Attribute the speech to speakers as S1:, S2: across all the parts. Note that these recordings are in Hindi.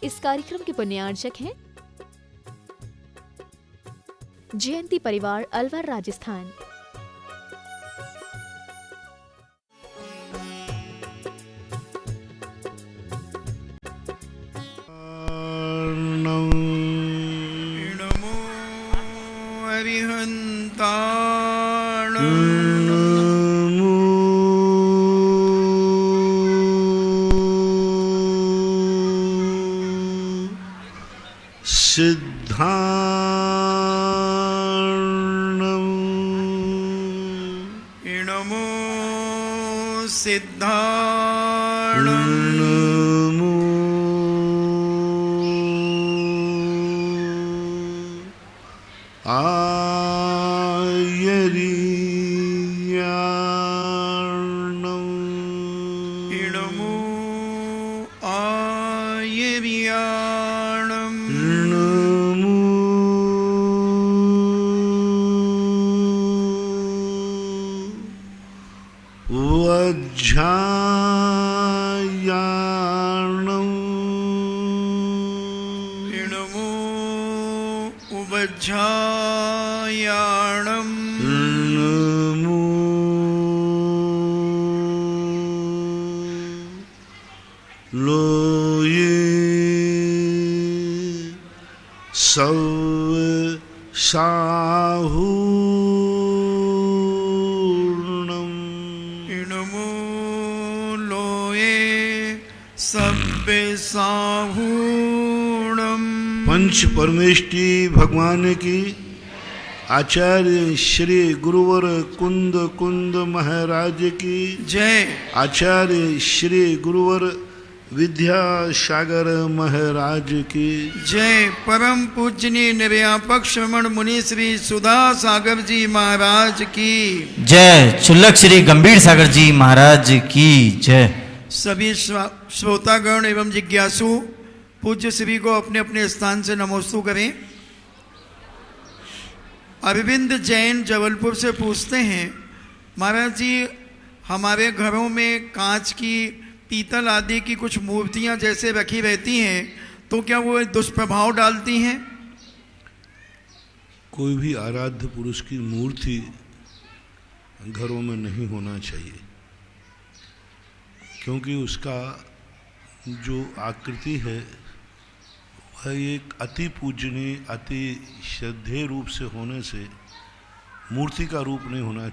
S1: इस कार्यक्रम के पुण्यार्चक हैं जयंती परिवार अलवर राजस्थान।
S2: नमो अरिहंताण
S3: सिद्धार्णं
S2: नमो सिद्धार्णं
S3: नमो आयर्याणं
S2: नमो आयर्याणं
S3: नमो वज्झायाणं
S2: नमो उवज्झायाणं
S3: नमो लोये सव साहूर्णं
S2: नमो लोये सब्बे साहूणं
S3: पंच परमेष्टि भगवान की आचार्य श्री गुरुवर कुंद कुंद महाराज की
S2: जय।
S3: आचार्य श्री गुरुवर विद्यासागर महाराज की
S2: जय। परम पूजनीय निर्यापक श्रवण मुनि श्री सुधा सागर जी महाराज की
S4: जय। चुल्लक श्री गंभीर सागर जी महाराज की जय।
S2: सभी श्रोतागण एवं जिज्ञासु पूज्य श्री को अपने अपने स्थान से नमोस्तु करें। अरविंद जैन जबलपुर से पूछते हैं, महाराज जी हमारे घरों में कांच की पीतल आदि की कुछ मूर्तियां जैसे रखी रहती हैं तो क्या वो दुष्प्रभाव डालती हैं?
S3: कोई भी आराध्य पुरुष की मूर्ति घरों में नहीं होना चाहिए, क्योंकि उसका जो आकृति है वह एक अति पूजनीय अति श्रद्धेय रूप से होने से मूर्ति का रूप नहीं होना।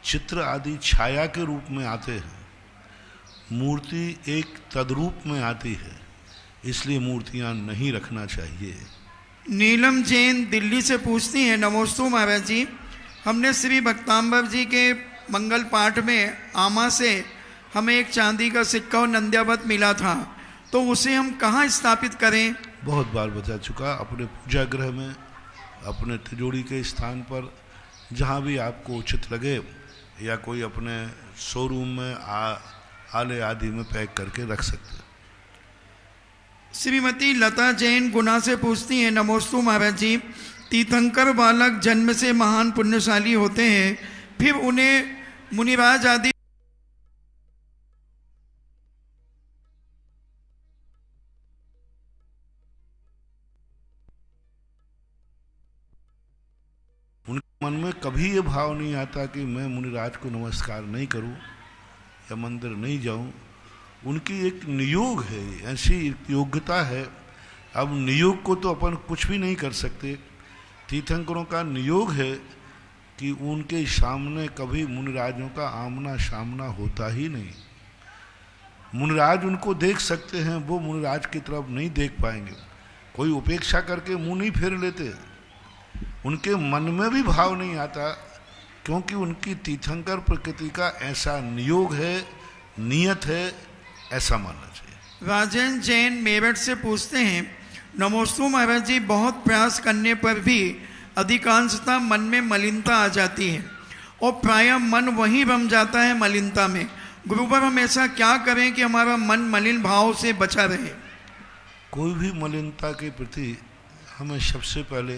S3: चित्र आदि छाया के रूप में आते हैं, मूर्ति एक तद्रूप में आती है, इसलिए मूर्तियां नहीं रखना चाहिए।
S2: नीलम जैन दिल्ली से पूछती हैं, नमोस्तु महाराज जी, हमने श्री भक्तांबर जी के मंगल पाठ में आमा से हमें एक चांदी का सिक्का और नंद्यावत मिला था, तो उसे हम कहाँ स्थापित करें?
S3: बहुत बार बता चुका, अपने पूजा गृह में, अपने तिजोरी के स्थान पर, जहाँ भी आपको उचित लगे, या कोई अपने शोरूम में आले आदि में पैक करके रख सकते हैं।
S2: श्रीमती लता जैन गुना से पूछती हैं, नमोस्तु महाराज जी, तीर्थंकर बालक जन्म से महान पुण्यशाली होते हैं, फिर उन्हें मुनिराज आदि
S3: उनके मन में कभी ये भाव नहीं आता कि मैं मुनिराज को नमस्कार नहीं करूं या मंदिर नहीं जाऊं। उनकी एक नियोग है, ऐसी योग्यता है। अब नियोग को तो अपन कुछ भी नहीं कर सकते। तीर्थंकरों का नियोग है कि उनके सामने कभी मुनिराजों का आमना सामना होता ही नहीं। मुनिराज उनको देख सकते हैं, वो मुनिराज की तरफ नहीं देख पाएंगे। कोई उपेक्षा करके मुंह नहीं फेर लेते, उनके मन में भी भाव नहीं आता, क्योंकि उनकी तीर्थंकर प्रकृति का ऐसा नियोग है, नियत है, ऐसा मानना चाहिए।
S2: राजेंद्र जैन मेरठ से पूछते हैं, नमोस्तु महाराज जी, बहुत प्रयास करने पर भी अधिकांशतः मन में मलिनता आ जाती है और प्रायः मन वहीं रम जाता है मलिनता में। गुरुवर हम ऐसा क्या करें कि हमारा मन मलिन भाव से बचा रहे?
S3: कोई भी मलिनता के प्रति हमें सबसे पहले,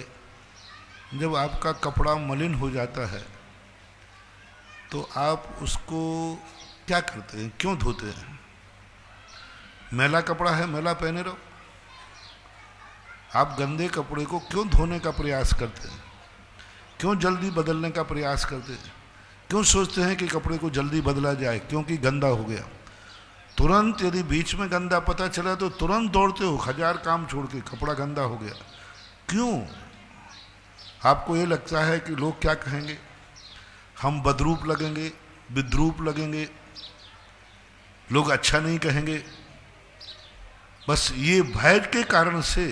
S3: जब आपका कपड़ा मलिन हो जाता है तो आप उसको क्या करते हैं, क्यों धोते हैं? मैला कपड़ा है, मैला पहने रहो। आप गंदे कपड़े को क्यों धोने का प्रयास करते हैं? क्यों जल्दी बदलने का प्रयास करते हैं? क्यों सोचते हैं कि कपड़े को जल्दी बदला जाए? क्योंकि गंदा हो गया। तुरंत यदि बीच में गंदा पता चला तो तुरंत दौड़ते हो, 1000 काम छोड़ के, कपड़ा गंदा हो गया। क्यों? आपको ये लगता है कि लोग क्या कहेंगे, हम बदरूप लगेंगे, विद्रूप लगेंगे, लोग अच्छा नहीं कहेंगे। बस ये भय के कारण से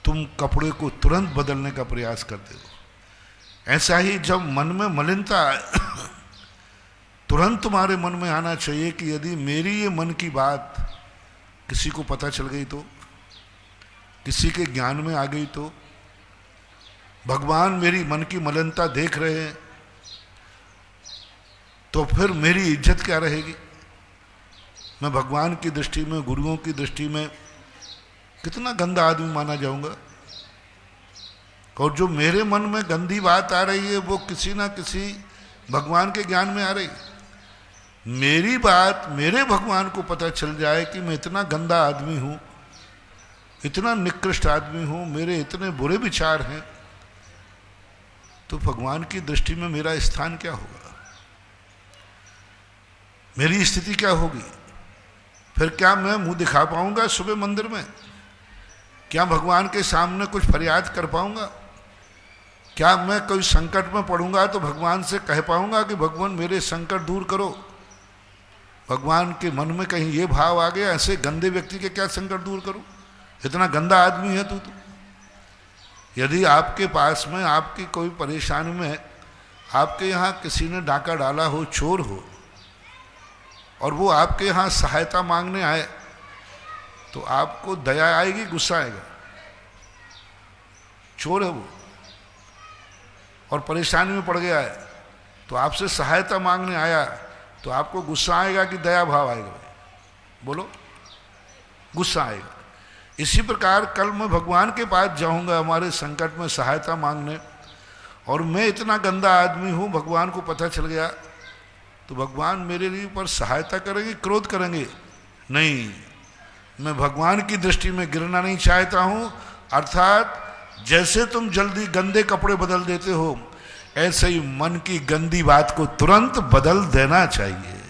S3: तुम कपड़े को तुरंत बदलने का प्रयास करते हो। ऐसा ही जब मन में मलिनता तुरंत तुम्हारे मन में आना चाहिए कि यदि मेरी ये मन की बात किसी को पता चल गई तो, किसी के ज्ञान में आ गई तो, भगवान मेरी मन की मलिनता देख रहे हैं तो फिर मेरी इज्जत क्या रहेगी? मैं भगवान की दृष्टि में, गुरुओं की दृष्टि में कितना गंदा आदमी माना जाऊंगा। और जो मेरे मन में गंदी बात आ रही है वो किसी ना किसी भगवान के ज्ञान में आ रही। मेरी बात मेरे भगवान को पता चल जाए कि मैं इतना गंदा आदमी हूं, इतना निकृष्ट आदमी हूं, मेरे इतने बुरे विचार हैं, तो भगवान की दृष्टि में मेरा स्थान क्या होगा? मेरी स्थिति क्या होगी? फिर क्या मैं मुंह दिखा पाऊंगा सुबह मंदिर में? क्या भगवान के सामने कुछ फरियाद कर पाऊंगा? क्या मैं कोई संकट में पड़ूंगा तो भगवान से कह पाऊंगा कि भगवान मेरे संकट दूर करो? भगवान के मन में कहीं ये भाव आ गया, ऐसे गंदे व्यक्ति के क्या संकट दूर करूं? इतना गंदा आदमी है तू तो। यदि आपके पास में, आपकी कोई परेशानी में, आपके यहाँ किसी ने डाका डाला हो, चोर हो, और वो आपके यहाँ सहायता मांगने आए, तो आपको दया आएगी, गुस्सा आएगा? चोर है वो और परेशानी में पड़ गया है, तो आपसे सहायता मांगने आया, तो आपको गुस्सा आएगा कि दया भाव आएगा? बोलो, गुस्सा आएगा। इसी प्रकार कल मैं भगवान के पास जाऊंगा हमारे संकट में सहायता मांगने, और मैं इतना गंदा आदमी हूं, भगवान को पता चल गया, तो भगवान मेरे लिए ऊपर सहायता करेंगे, क्रोध करेंगे? नहीं, मैं भगवान की दृष्टि में गिरना नहीं चाहता हूं। अर्थात जैसे तुम जल्दी गंदे कपड़े बदल देते हो, ऐसे ही मन की गंदी बात को तुरंत बदल देना चाहिए,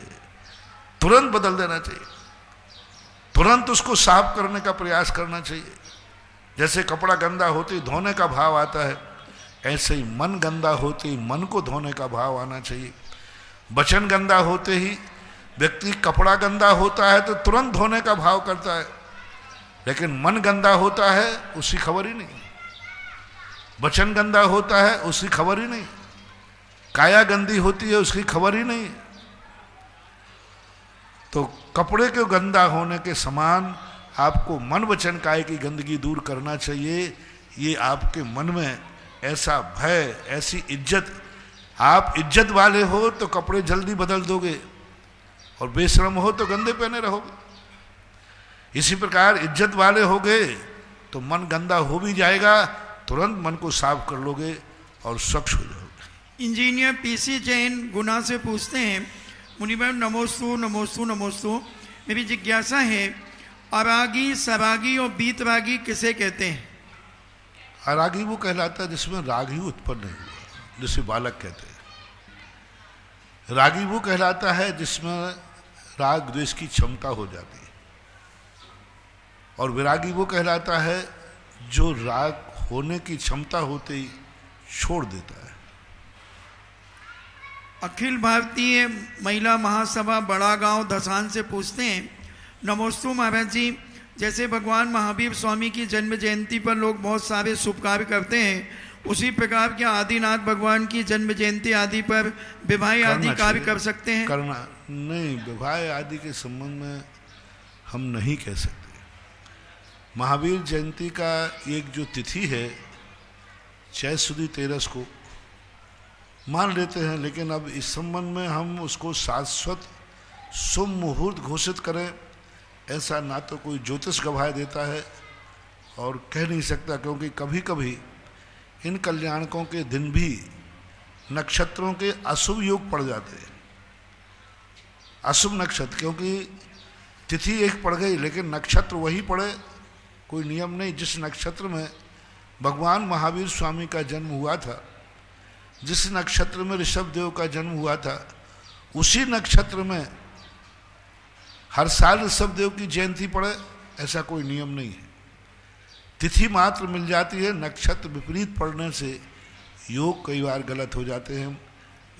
S3: तुरंत बदल देना चाहिए, तुरंत उसको साफ करने का प्रयास करना चाहिए। जैसे कपड़ा गंदा होते ही धोने का भाव आता है, ऐसे ही मन गंदा होते ही मन को धोने का भाव आना चाहिए। वचन गंदा होते ही व्यक्ति, कपड़ा गंदा होता है तो तुरंत धोने का भाव करता है, लेकिन मन गंदा होता है उसकी खबर ही नहीं। वचन गंदा होता है उसकी खबर ही नहीं, काया गंदी होती है उसकी खबर ही नहीं। तो कपड़े के गंदा होने के समान आपको मन वचन काय की गंदगी दूर करना चाहिए। ये आपके मन में ऐसा भय, ऐसी इज्जत, आप इज्जत वाले हो तो कपड़े जल्दी बदल दोगे, और बेशरम हो तो गंदे पहने रहोगे। इसी प्रकार इज्जत वाले होगे तो मन गंदा हो भी जाएगा, तुरंत मन को साफ कर लोगे और स्वच्छ हो जाओगे।
S2: इंजीनियर पीसी जैन गुना से पूछते हैं, मुनिवर नमोस्तु नमोस्तु नमोस्तु। मेरी जिज्ञासा है, अरागी, सरागी और बीतरागी किसे कहते हैं?
S3: अरागी वो कहलाता है जिसमें राग ही उत्पन्न नहीं हुआ, जिसे बालक कहते हैं। रागी वो कहलाता है जिसमें राग द्वेष की क्षमता हो जाती है, और विरागी वो कहलाता है जो राग होने की क्षमता होते ही छोड़ देता है।
S2: अखिल भारतीय महिला महासभा बड़ा गांव धसान से पूछते हैं, नमोस्तु महाराज जी, जैसे भगवान महावीर स्वामी की जन्म जयंती पर लोग बहुत सारे शुभ कार्य करते हैं, उसी प्रकार क्या आदिनाथ भगवान की जन्म जयंती आदि पर विवाह आदि कार्य कर सकते हैं?
S3: करना नहीं, विवाह आदि के संबंध में हम नहीं कह सकते। महावीर जयंती का एक जो तिथि है चैत सुदी 13 को मान लेते हैं, लेकिन अब इस संबंध में हम उसको शाश्वत शुभ मुहूर्त घोषित करें, ऐसा ना तो कोई ज्योतिष गवाह देता है और कह नहीं सकता, क्योंकि कभी कभी इन कल्याणकों के दिन भी नक्षत्रों के अशुभ योग पड़ जाते हैं। अशुभ नक्षत्र, क्योंकि तिथि एक पड़ गई लेकिन नक्षत्र वही पड़े, कोई नियम नहीं। जिस नक्षत्र में भगवान महावीर स्वामी का जन्म हुआ था, जिस नक्षत्र में ऋषभ देव का जन्म हुआ था, उसी नक्षत्र में हर साल ऋषभ देव की जयंती पड़े, ऐसा कोई नियम नहीं है। तिथि मात्र मिल जाती है, नक्षत्र विपरीत पड़ने से योग कई बार गलत हो जाते हैं,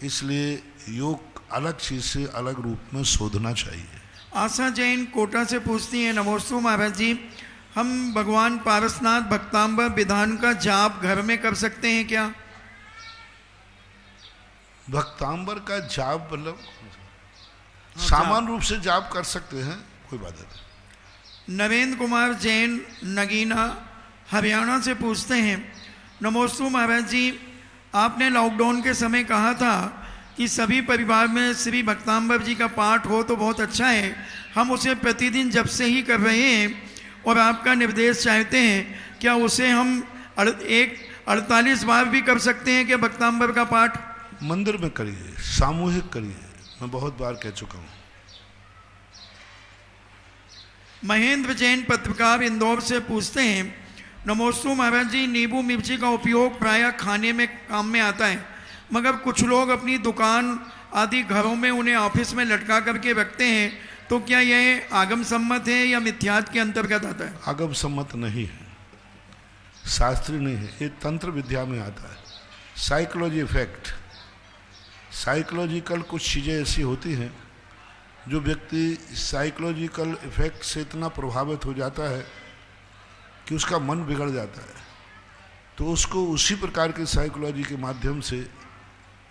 S3: इसलिए योग अलग चीज से अलग रूप में शोधना चाहिए।
S2: आशा जैन कोटा से पूछती हैं, नमोस्तु महाराज जी, हम भगवान पारसनाथ भक्तांबर विधान का जाप घर में कर सकते हैं क्या?
S3: भक्तांबर का जाप मतलब सामान्य रूप से जाप कर सकते हैं, कोई बात नहीं।
S2: नरेंद्र कुमार जैन नगीना हरियाणा से पूछते हैं, नमोस्तु महाराज जी, आपने लॉकडाउन के समय कहा था कि सभी परिवार में श्री भक्तांबर जी का पाठ हो तो बहुत अच्छा है। हम उसे प्रतिदिन जब से ही कर रहे हैं और आपका निर्देश चाहते हैं, क्या उसे हम 48 बार भी कर सकते हैं कि भक्तांबर का पाठ?
S3: मंदिर में करिए, सामूहिक करिए, मैं बहुत बार कह चुका हूं।
S2: महेंद्र जैन पत्रकार इंदौर से पूछते हैं, नमोस्तु महाराज जी, नींबू मिर्ची का उपयोग प्रायः खाने में काम में आता है, मगर कुछ लोग अपनी दुकान आदि घरों में उन्हें ऑफिस में लटका करके रखते हैं, तो क्या यह आगम सम्मत है या मिथ्यात के अंतर्गत आता है?
S3: आगम सम्मत नहीं है, शास्त्रीय नहीं है, ये तंत्र विद्या में आता है। साइकोलॉजी इफेक्ट, साइकोलॉजिकल कुछ चीज़ें ऐसी होती हैं जो व्यक्ति साइकोलॉजिकल इफेक्ट से इतना प्रभावित हो जाता है कि उसका मन बिगड़ जाता है, तो उसको उसी प्रकार की साइकोलॉजी के माध्यम से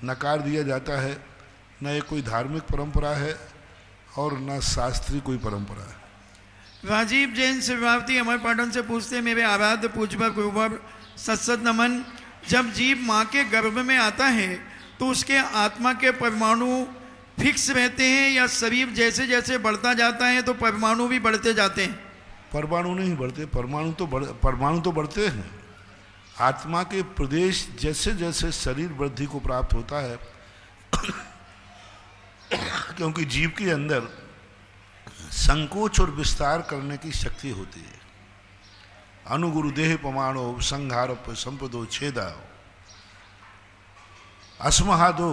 S3: नकार दिया जाता है। न ये कोई धार्मिक परंपरा है और न शास्त्रीय कोई परंपरा है।
S2: राजीव जैन शिवावती अमर पाटन से पूछते हैं, मेरे आराध्य पूज्य गुरुवर सत्सत नमन, जब जीव माँ के गर्भ में आता है तो उसके आत्मा के परमाणु फिक्स रहते हैं या शरीर जैसे जैसे बढ़ता जाता है तो परमाणु भी बढ़ते जाते हैं?
S3: परमाणु नहीं बढ़ते, परमाणु तो बढ़ते हैं। आत्मा के प्रदेश जैसे जैसे शरीर वृद्धि को प्राप्त होता है क्योंकि जीव के अंदर संकोच और विस्तार करने की शक्ति होती है। अनुगुरु देह पमाणो संहारप संपदो छेदा असमहादो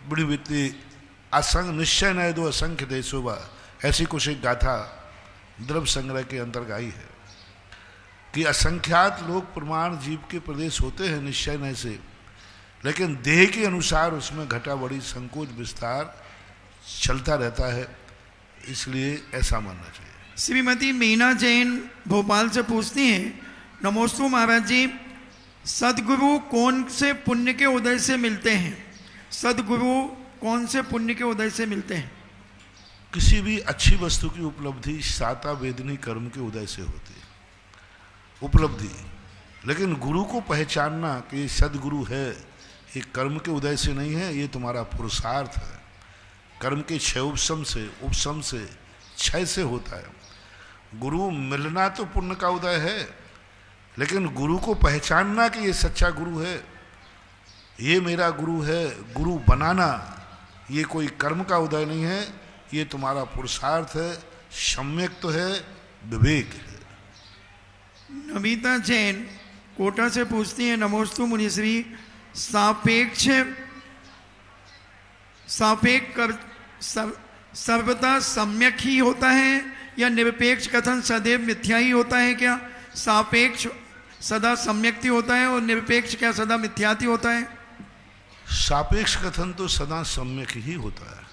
S3: बड़ी असंग निश्चय नय दो असंख्य देशोबा, ऐसी कुछ एक गाथा द्रव्य संग्रह के अंतर्गत आई है कि असंख्यात लोग प्रमाण जीव के प्रदेश होते हैं निश्चय नय से, लेकिन देह के अनुसार उसमें घटा बड़ी संकोच विस्तार चलता रहता है, इसलिए ऐसा मानना चाहिए।
S2: श्रीमती मीना जैन भोपाल से पूछती हैं, नमोस्तु महाराज जी, सदगुरु कौन से पुण्य के उदय से मिलते हैं? सदगुरु कौन से पुण्य के उदय से मिलते हैं?
S3: किसी भी अच्छी वस्तु की उपलब्धि साता वेदनी कर्म के उदय से होती है उपलब्धि, लेकिन गुरु को पहचानना कि सदगुरु है, ये कर्म के उदय से नहीं है, ये तुम्हारा पुरुषार्थ है। कर्म के क्षय उपशम से क्षय से होता है। गुरु मिलना तो पुण्य का उदय है, लेकिन गुरु को पहचानना कि ये सच्चा गुरु है, ये मेरा गुरु है, गुरु बनाना ये कोई कर्म का उदय नहीं है, ये तुम्हारा पुरुषार्थ है, सम्यक तो है, विवेक है।
S2: नमिता जैन कोटा से पूछती हैं, नमोस्तु मुनिश्री, सर्वथा सम्यक ही होता है या निरपेक्ष कथन सदैव मिथ्या ही होता है? क्या सापेक्ष सदा सम्यक ही होता है और निरपेक्ष क्या सदा मिथ्याति होता है?
S3: सापेक्ष कथन तो सदा सम्यक ही होता है,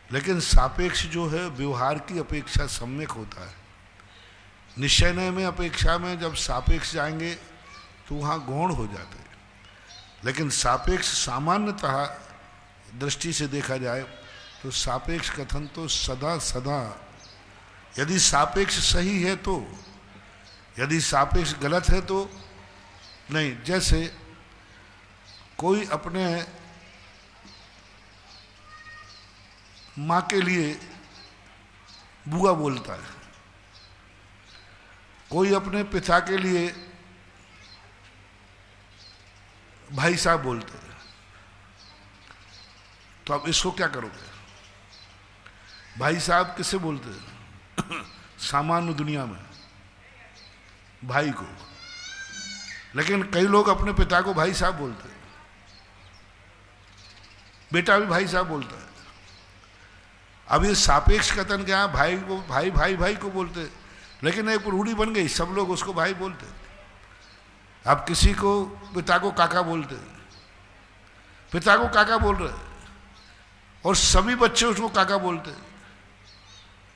S3: लेकिन सापेक्ष जो है व्यवहार की अपेक्षा सम्यक होता है। निश्चय में अपेक्षा में जब सापेक्ष जाएंगे तो वहाँ गौण हो जाते हैं, लेकिन सापेक्ष सामान्यतः दृष्टि से देखा जाए तो सापेक्ष कथन तो सदा सदा, यदि सापेक्ष सही है तो, यदि सापेक्ष गलत है तो नहीं। जैसे कोई अपने माँ के लिए बुआ बोलता है, कोई अपने पिता के लिए भाई साहब बोलते हैं, तो अब इसको क्या करोगे? भाई साहब किसे बोलते हैं? सामान्य दुनिया में भाई को, लेकिन कई लोग अपने पिता को भाई साहब बोलते हैं, बेटा भी भाई साहब बोलता है। अब ये सापेक्ष कथन क्या, भाई को भाई भाई भाई को बोलते हैं, लेकिन एक रूढ़ी बन गई, सब लोग उसको भाई बोलते हैं। अब किसी को पिता को काका बोलते हैं, पिता को काका बोल रहे हैं, और सभी बच्चे उसको काका बोलते हैं,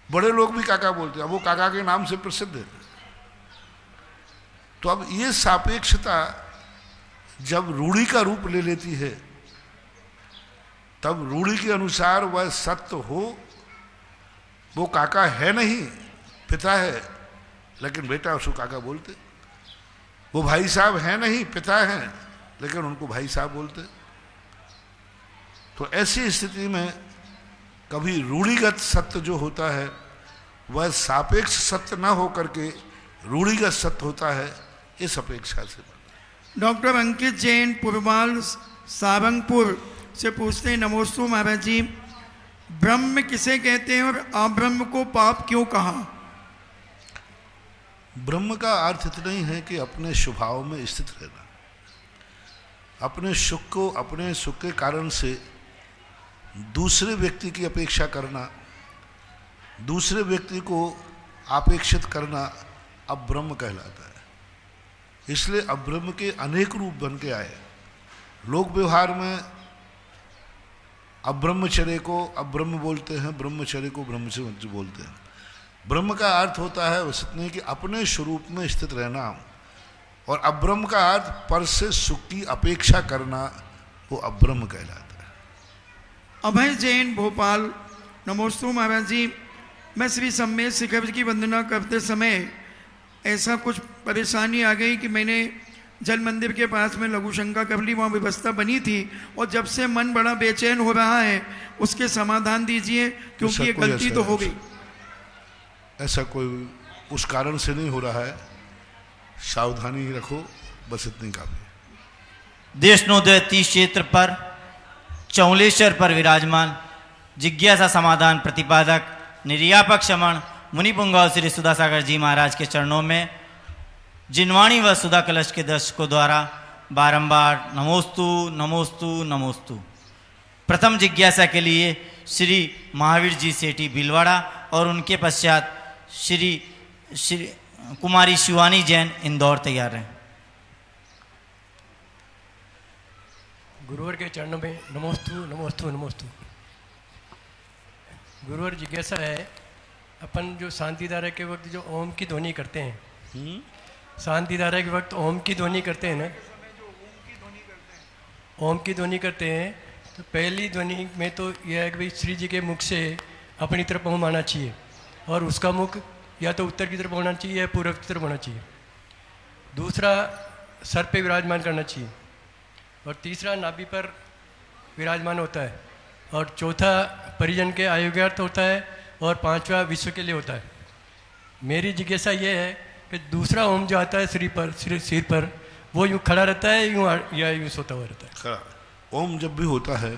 S3: बड़े लोग भी काका बोलते हैं, अब वो काका के नाम से प्रसिद्ध है। तो अब ये सापेक्षता जब रूढ़ी का रूप ले लेती है, तब रूढ़ी के अनुसार वह सत्य हो, वो काका है नहीं, पिता है, लेकिन बेटा उसको काका बोलते। वो भाई साहब है नहीं, पिता हैं, लेकिन उनको भाई साहब बोलते। तो ऐसी स्थिति में कभी रूढ़िगत सत्य जो होता है वह सापेक्ष सत्य न होकर के रूढ़िगत सत्य होता है, इस अपेक्षा से।
S2: डॉक्टर अंकित जैन पुरवाल सारंगपुर से पूछते हैं, नमोस्तु महाराज जी, ब्रह्म किसे कहते हैं और अब्रह्म को पाप क्यों कहा?
S3: ब्रह्म का अर्थ इतना ही है कि अपने स्वभाव में स्थित रहना, अपने सुख को अपने सुख के कारण से दूसरे व्यक्ति की अपेक्षा करना, दूसरे व्यक्ति को अपेक्षित करना अब ब्रह्म कहलाता है। इसलिए अब ब्रह्म के अनेक रूप बन के आए। लोक व्यवहार में अब ब्रह्मचर्य को अब ब्रह्म बोलते हैं, ब्रह्मचर्य को ब्रह्मचर्य बोलते हैं। ब्रह्म का अर्थ होता है उस इतने कि अपने स्वरूप में स्थित रहना, और अब्रह्म का अर्थ पर से सुख की अपेक्षा करना, वो अब्रह्म कहलाता है।
S2: अभय जैन भोपाल, नमोस्तु महाराज जी, मैं श्री सम्मेद शिखर जी की वंदना करते समय ऐसा कुछ परेशानी आ गई कि मैंने जल मंदिर के पास में लघु शंका कर ली, वहाँ व्यवस्था बनी थी, और जब से मन बड़ा बेचैन हो रहा है, उसके समाधान दीजिए, क्योंकि ये गलती तो हो गई।
S3: ऐसा कोई उस कारण से नहीं हो रहा है, सावधानी ही रखो, बस इतनी काफी।
S4: देशनोदय 30 क्षेत्र पर चौलेश्वर पर विराजमान जिज्ञासा समाधान प्रतिपादक निर्यापक शमन मुनि पुंगाव श्री सुधासागर जी महाराज के चरणों में जिनवाणी व सुधा कलश के दर्शकों द्वारा बारंबार नमोस्तु नमोस्तु नमोस्तु। प्रथम जिज्ञासा के लिए श्री महावीर जी सेठी भीलवाड़ा और उनके पश्चात श्री कुमारी शिवानी जैन इंदौर तैयार हैं।
S5: गुरुवर के चरणों में नमोस्तु नमोस्तु नमोस्तु। गुरुवर जिज्ञासा है, अपन जो शांति धारा के वक्त जो ओम की ध्वनि करते हैं, शांति धारा के वक्त ओम की ध्वनि करते हैं ना, ओम की ध्वनि करते हैं, तो पहली ध्वनि में तो यह है कि भाई श्री जी के मुख से अपनी तरफ ओम आना चाहिए, और उसका मुख या तो उत्तर की तरफ होना चाहिए या पूर्व की तरफ होना चाहिए। दूसरा सर पे विराजमान करना चाहिए, और तीसरा नाभि पर विराजमान होता है, और चौथा परिजन के आयुर्गार्थ होता है, और पांचवा विश्व के लिए होता है। मेरी जिज्ञासा ये है कि दूसरा ओम जो आता है सिर पर, वो यूँ खड़ा रहता है या यूँ सोता हुआ रहता है?
S3: खड़ा। ओम जब भी होता है,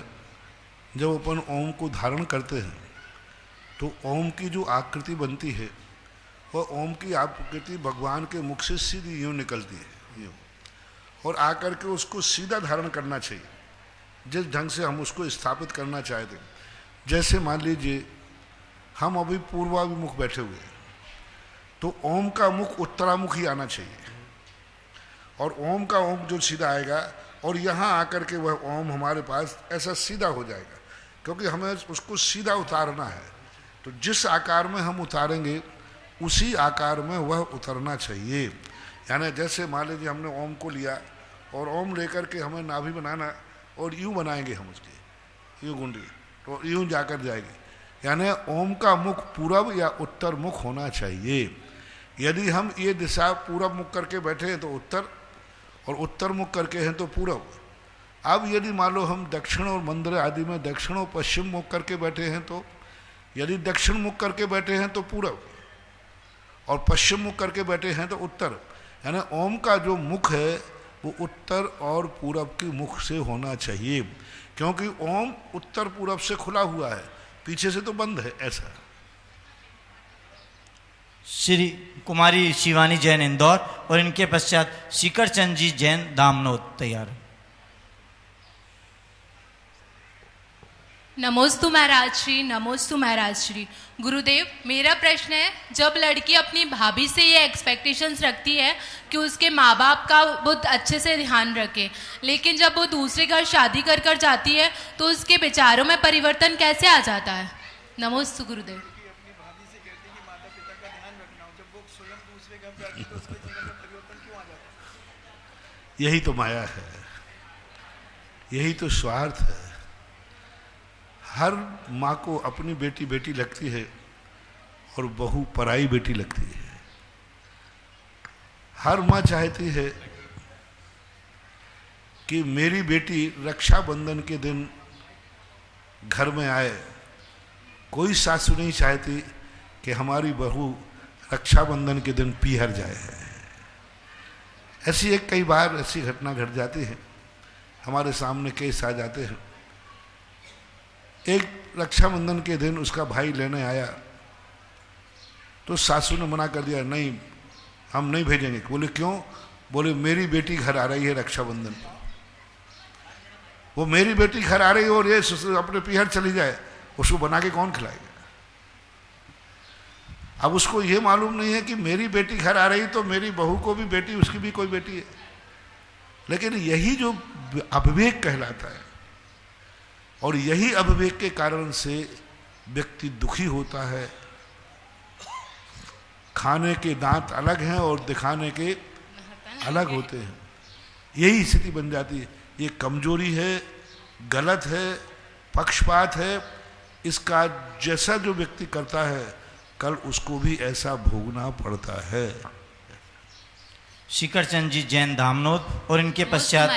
S3: जब अपन ओम को धारण करते हैं, तो ओम की जो आकृति बनती है, वह ओम की आकृति भगवान के मुख से सीधी यूँ निकलती है, यूँ, और आकर के उसको सीधा धारण करना चाहिए, जिस ढंग से हम उसको स्थापित करना चाहते हैं। जैसे मान लीजिए हम अभी पूर्वाभिमुख बैठे हुए हैं, तो ओम का मुख उत्तरामुखी आना चाहिए, और ओम का ओम जो सीधा आएगा, और यहाँ आकर के वह ओम हमारे पास ऐसा सीधा हो जाएगा, क्योंकि हमें उसको सीधा उतारना है। तो जिस आकार में हम उतारेंगे उसी आकार में वह उतरना चाहिए। यानी जैसे मान लीजिए हमने ओम को लिया, और ओम लेकर के हमें नाभि बनाना, और यूँ बनाएंगे हम उसकी यूँ गुंडी, तो यूँ जाकर जाएगी। यानी ओम का मुख पूरब या उत्तर मुख होना चाहिए। यदि हम ये दिशा पूरब मुख करके बैठे हैं तो उत्तर, और उत्तर मुख करके हैं तो पूरब। अब यदि मान लो हम दक्षिण और मंदिर आदि में दक्षिण और पश्चिम मुख करके बैठे हैं, तो यदि दक्षिण मुख करके बैठे हैं तो पूरब, और पश्चिम मुख करके बैठे हैं तो उत्तर। यानी ओम का जो मुख है वो उत्तर और पूरब के मुख से होना चाहिए, क्योंकि ओम उत्तर पूरब से खुला हुआ है, पीछे से तो बंद है ऐसा।
S4: श्री कुमारी शिवानी जैन इंदौर और इनके पश्चात शिखर चंद जी जैन दामनोद तैयार है।
S6: नमोस्तु महाराज श्री, नमोस्तु महाराज श्री। गुरुदेव, मेरा प्रश्न है, जब लड़की अपनी भाभी से ये एक्सपेक्टेशंस रखती है कि उसके माँ बाप का वो अच्छे से ध्यान रखे, लेकिन जब वो दूसरे घर शादी कर कर जाती है तो उसके विचारों में परिवर्तन कैसे आ जाता है? नमोस्तु गुरुदेव।
S3: यही तो माया है, यही तो स्वार्थ है। हर माँ को अपनी बेटी बेटी लगती है और बहू पराई बेटी लगती है। हर माँ चाहती है कि मेरी बेटी रक्षाबंधन के दिन घर में आए। कोई सासू नहीं चाहती कि हमारी बहू रक्षाबंधन के दिन पीहर जाए। ऐसी एक कई बार ऐसी घटना घट जाती है, हमारे सामने केस आ जाते हैं। एक रक्षाबंधन के दिन उसका भाई लेने आया तो सासू ने मना कर दिया, नहीं हम नहीं भेजेंगे। बोले क्यों? बोले मेरी बेटी घर आ रही है रक्षाबंधन पर। वो मेरी बेटी घर आ रही है और ये अपने पीहर चली जाए, उसको बना के कौन खिलाएगा? अब उसको ये मालूम नहीं है कि मेरी बेटी घर आ रही तो मेरी बहू को भी बेटी, उसकी भी कोई बेटी है। लेकिन यही जो अविवेक कहलाता है, और यही अविवेक के कारण से व्यक्ति दुखी होता है। खाने के दांत अलग हैं और दिखाने के अलग होते हैं, यही स्थिति बन जाती है। ये कमजोरी है, गलत है, पक्षपात है। इसका जैसा जो व्यक्ति करता है कल उसको भी ऐसा भोगना पड़ता है।
S4: शिखर चंद जी जैन धामनोद और इनके पश्चात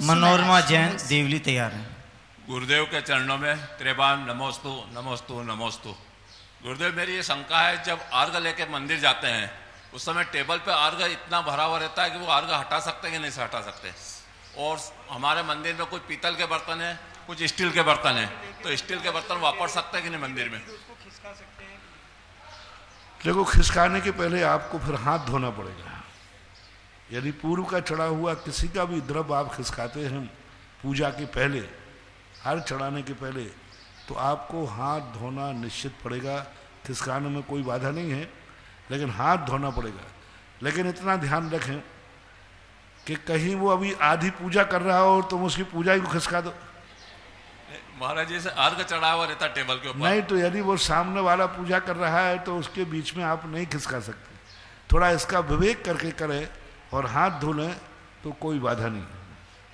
S4: मनोरमा जैन देवली तैयार है।
S7: गुरुदेव के चरणों में त्रिबान नमोस्तु नमोस्तु नमोस्तु। गुरुदेव, मेरी ये शंका है, जब अर्घ लेके मंदिर जाते हैं उस समय टेबल पे अर्घ इतना भरा हुआ रहता है कि वो अर्घ हटा सकते हैं कि नहीं हटा सकते। और हमारे मंदिर में कुछ पीतल के बर्तन है, कुछ स्टील के बर्तन है, तो स्टील के बर्तन वापर सकते हैं कि नहीं मंदिर में?
S3: देखो, खिसकाने के पहले आपको फिर हाथ धोना पड़ेगा। यदि पूर्व का चढ़ा हुआ किसी का भी द्रव्य आप खिसकाते हैं पूजा के पहले, हर चढ़ाने के पहले, तो आपको हाथ धोना निश्चित पड़ेगा। खिसकाने में कोई बाधा नहीं है, लेकिन हाथ धोना पड़ेगा। लेकिन इतना ध्यान रखें कि कहीं वो अभी आधी पूजा कर रहा हो और तुम उसकी पूजा ही को खिसका दो।
S7: महाराज जी से अर्घ चढ़ा हुआ रहता टेबल के ऊपर।
S3: नहीं, तो यदि वो सामने वाला पूजा कर रहा है तो उसके बीच में आप नहीं खिसका सकते। थोड़ा इसका विवेक करके करें और हाथ धो लें तो कोई बाधा नहीं।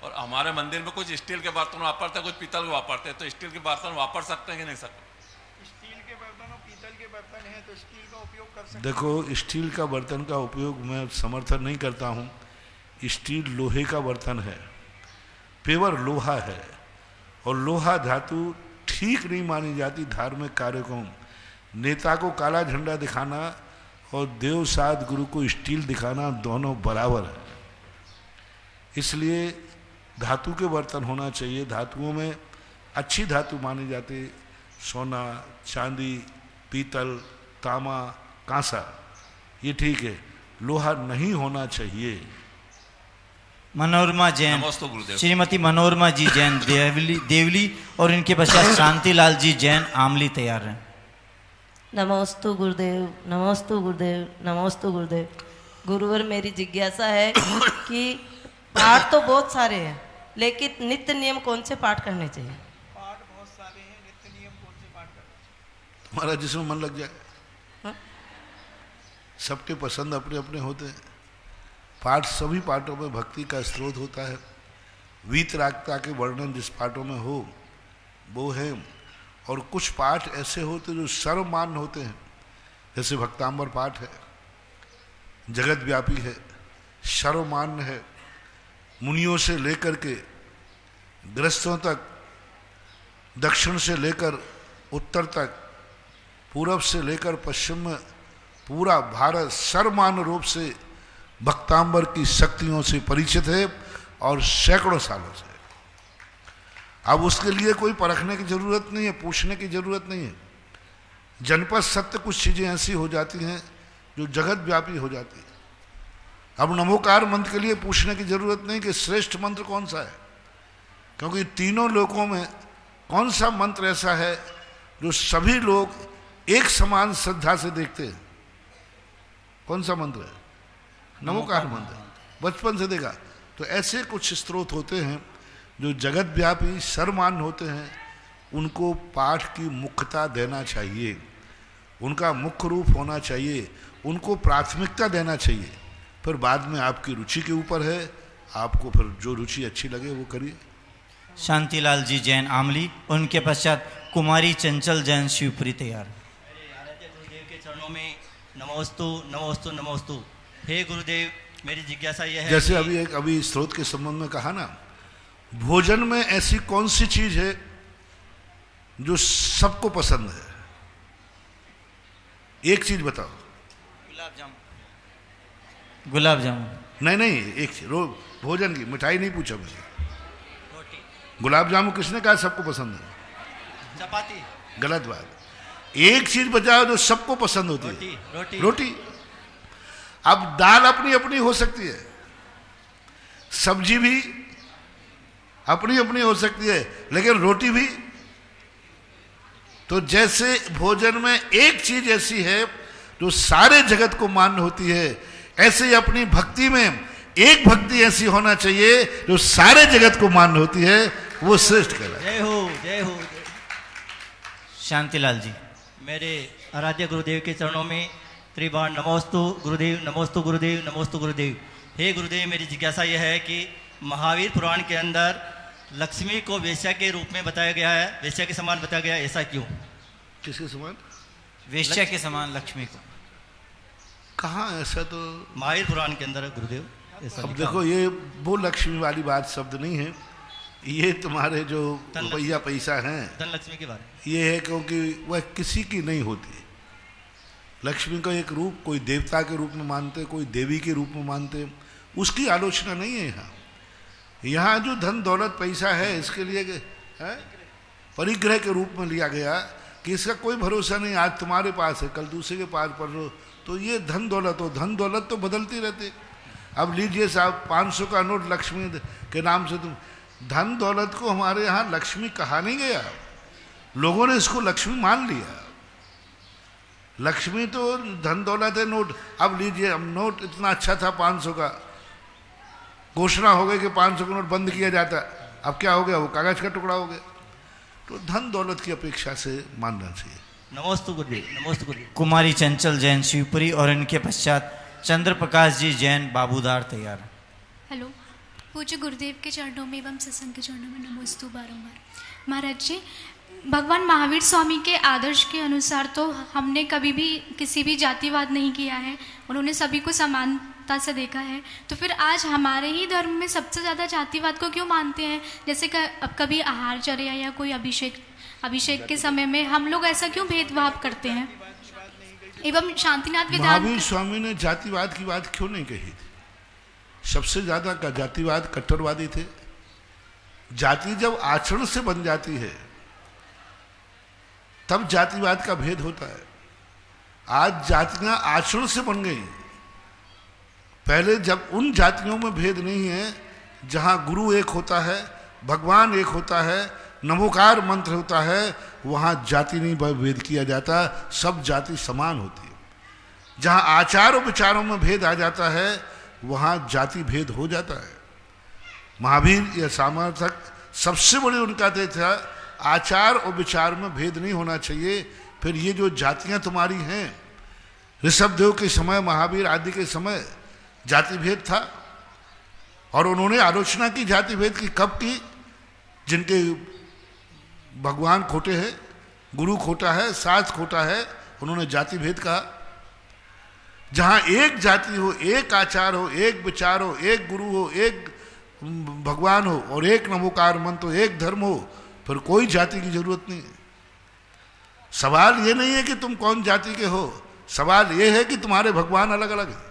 S7: और हमारे मंदिर में कुछ स्टील के बर्तन वापरते हैं, कुछ पीतल के वापरते हैं, तो स्टील के बर्तन वापर सकते हैं कि नहीं सकते?
S2: स्टील के बर्तन और पीतल के बर्तन है तो स्टील का उपयोग कर सकते।
S3: देखो, स्टील का बर्तन का उपयोग मैं समर्थन नहीं करता हूँ। स्टील लोहे का बर्तन है, पेवर लोहा है, और लोहा धातु ठीक नहीं मानी जाती धार्मिक कार्यक्रम। नेता को काला झंडा दिखाना और देव साध गुरु को स्टील दिखाना दोनों बराबर है। इसलिए धातु के बर्तन होना चाहिए। धातुओं में अच्छी धातु मानी जाती, सोना, चांदी, पीतल, तांबा, कांसा, ये ठीक है। लोहा नहीं होना चाहिए।
S4: मनोरमा जैन,
S7: गुरुदेव।
S4: श्रीमती मनोरमा जी जैन देवली और इनके पश्चात शांतिलाल जी जैन आमली तैयार हैं।
S8: नमोस्तु गुरुदेव, नमोस्तु गुरुदेव, नमोस्तु गुरुदेव। गुरुवर, मेरी जिज्ञासा है कि पाठ तो बहुत सारे हैं, लेकिन नित्य नियम कौन से पाठ करने चाहिए?
S2: पाठ बहुत सारे हैं, नित्य नियम कौन से पाठ करने चाहिए?
S3: तुम्हारा जिसमें मन लग जाए। सबके पसंद अपने अपने होते हैं। पाठ, सभी पाठों में भक्ति का स्रोत होता है। वीतरागता के वर्णन जिस पाठों में हो वो है। और कुछ पाठ ऐसे होते जो सर्वमान्य होते हैं, जैसे भक्तांबर पाठ है, जगत व्यापी है, सर्वमान्य है। मुनियों से लेकर के गृहस्थों तक, दक्षिण से लेकर उत्तर तक, पूरब से लेकर पश्चिम में पूरा भारत सर्वमान्य रूप से भक्तांबर की शक्तियों से परिचित है और सैकड़ों सालों से। अब उसके लिए कोई परखने की जरूरत नहीं है, पूछने की जरूरत नहीं है। जनपद सत्य कुछ चीजें ऐसी हो जाती हैं जो जगत व्यापी हो जाती है। अब नमोकार मंत्र के लिए पूछने की जरूरत नहीं कि श्रेष्ठ मंत्र कौन सा है, क्योंकि तीनों लोकों में कौन सा मंत्र ऐसा है जो सभी लोग एक समान श्रद्धा से देखते हैं? कौन सा मंत्र है? नमोकार मंत्र, बचपन से देखा। तो ऐसे कुछ स्रोत होते हैं जो जगत व्यापी सर्वमान्य होते हैं, उनको पाठ की मुख्यता देना चाहिए, उनका मुख्य रूप होना चाहिए, उनको प्राथमिकता देना चाहिए। फिर बाद में आपकी रुचि के ऊपर है, आपको फिर जो रुचि अच्छी लगे वो करिए।
S4: शांतिलाल जी जैन आमली, उनके पश्चात कुमारी चंचल जैन शिवपुरी तैयार।
S9: गुरुदेव के चरणों में नमोस्तु नमोस्तु नमोस्तु। हे गुरुदेव, मेरी जिज्ञासा यह है,
S3: जैसे अभी स्रोत के संबंध में कहा ना, भोजन में ऐसी कौन सी चीज है जो सबको पसंद है? एक चीज बताओ।
S4: गुलाब जामुन।
S3: नहीं, एक चीज भोजन की, मिठाई नहीं पूछा मुझे। गुलाब जामुन किसने कहा सबको पसंद है?
S9: चपाती।
S3: गलत बात। एक चीज बचाओ जो सबको पसंद होती है। रोटी। अब दाल अपनी अपनी हो सकती है, सब्जी भी अपनी अपनी हो सकती है, लेकिन रोटी भी। तो जैसे भोजन में एक चीज ऐसी है जो सारे जगत को मान्य होती है, ऐसे ही अपनी भक्ति में एक भक्ति ऐसी होना चाहिए जो सारे जगत को मान्य होती है, वो श्रेष्ठ कहलाए।
S9: जय हो जय हो।
S4: शांतिलाल जी।
S9: मेरे आराध्य गुरुदेव के चरणों में त्रिबार नमोस्तु गुरुदेव, नमोस्तु गुरुदेव, नमोस्तु गुरुदेव। हे गुरुदेव, मेरी जिज्ञासा यह है कि महावीर पुराण के अंदर लक्ष्मी को वेश्या के रूप में बताया गया है, वेश्या के समान बताया गया है, ऐसा क्यों?
S3: किसके समान?
S4: वेश्या के समान लक्ष्मी को।
S3: कहाँ ऐसा? तो
S9: महावीर पुराण के अंदर है गुरुदेव।
S3: अब देखो, ये वो लक्ष्मी वाली बात शब्द नहीं है, ये तुम्हारे जो रुपया पैसा है,
S9: धन लक्ष्मी के बारे में
S3: ये है, क्योंकि वह किसी की नहीं होती। लक्ष्मी का एक रूप कोई देवता के रूप में मानते, कोई देवी के रूप में मानते, उसकी आलोचना नहीं है यहाँ। यहाँ जो धन दौलत पैसा है, इसके लिए है परिग्रह के रूप में लिया गया कि इसका कोई भरोसा नहीं, आज तुम्हारे पास है, कल दूसरे के पास पड़ लो, तो ये धन दौलत हो। धन दौलत तो बदलती रहती। अब लीजिए साहब, 500 का नोट लक्ष्मी के नाम से, तुम धन दौलत को हमारे यहाँ लक्ष्मी कहा नहीं गया, लोगों ने इसको लक्ष्मी मान लिया। लक्ष्मी तो धन दौलत है, नोट। अब लीजिए, अब नोट इतना अच्छा था 500 का, घोषणा हो गई कि 500 का नोट बंद किया जाता, अब क्या हो गया? वो कागज का टुकड़ा हो गया। तो धन दौलत की अपेक्षा से मानना चाहिए।
S9: नमोस्तु गुरुदेव, नमोस्तु गुरुदेव।
S4: कुमारी चंचल जैन शिवपुरी और इनके पश्चात चंद्र प्रकाश जी जैन बाबूदार तैयार।
S10: हेलो, पूज्य गुरुदेव के चरणों में एवं सत्संग के चरणों में नमोस्तु बारंबार। महाराज जी, भगवान महावीर स्वामी के आदर्श के अनुसार तो हमने कभी भी किसी भी जातिवाद नहीं किया है, उन्होंने सभी को समानता से देखा है। तो फिर आज हमारे ही धर्म में सबसे ज़्यादा जातिवाद को क्यों मानते हैं? जैसे अब कभी आहारचर्या या कोई अभिषेक के समय में हम लोग ऐसा क्यों भेदभाव करते हैं? एवं शांतिनाथ विधान,
S3: महावीर स्वामी ने जातिवाद की बात क्यों नहीं कही थी? सबसे ज्यादा का जातिवाद कट्टरवादी थे। जाति जब आचरण से बन जाती है तब जातिवाद का भेद होता है। आज जातियां आचरण से बन गई। पहले जब उन जातियों में भेद नहीं है, जहां गुरु एक होता है, भगवान एक होता है, नमोकार मंत्र होता है, वहां जाति नहीं भेद किया जाता, सब जाति समान होती है। जहां आचार और विचारों में भेद आ जाता है, वहां जाति भेद हो जाता है। महावीर या सामर्थक सबसे बड़ी उनका था, आचार और विचार में भेद नहीं होना चाहिए। फिर ये जो जातियां तुम्हारी हैं, ऋषभदेव के समय, महावीर आदि के समय जाति भेद था, और उन्होंने आलोचना की जाति भेद की। कब की? जिनके भगवान खोटे हैं, गुरु खोटा है, शास्त्र खोटा है, उन्होंने जाति भेद कहा। जहां एक जाति हो, एक आचार हो, एक विचार हो, एक गुरु हो, एक भगवान हो और एक नमोकार मंत्र हो, एक धर्म हो, फिर कोई जाति की जरूरत नहीं है। सवाल ये नहीं है कि तुम कौन जाति के हो, सवाल ये है कि तुम्हारे भगवान अलग अलग है।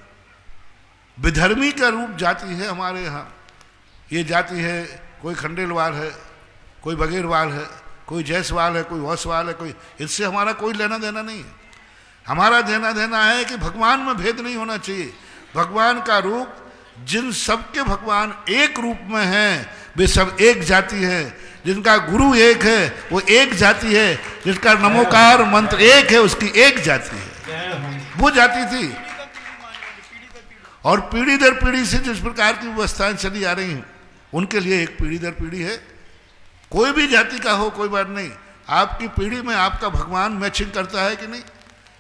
S3: विधर्मी का रूप जाति है हमारे यहाँ। ये जाति है, कोई खंडेलवाल है, कोई बघेरवाल है, कोई जायसवाल है, कोई ओसवाल है, कोई, इससे हमारा कोई लेना देना नहीं है। हमारा देना देना है कि भगवान में भेद नहीं होना चाहिए। भगवान का रूप, जिन सबके भगवान एक रूप में हैं वे सब एक जाति है। जिनका गुरु एक है वो एक जाति है। जिसका नमोकार मंत्र एक है उसकी एक जाति है, वो जाति थी। और पीढ़ी दर पीढ़ी से जिस प्रकार की व्यवस्थाएं चली आ रही हैं उनके लिए एक पीढ़ी दर पीढ़ी है। कोई भी जाति का हो कोई बात नहीं, आपकी पीढ़ी में आपका भगवान मैचिंग करता है कि नहीं।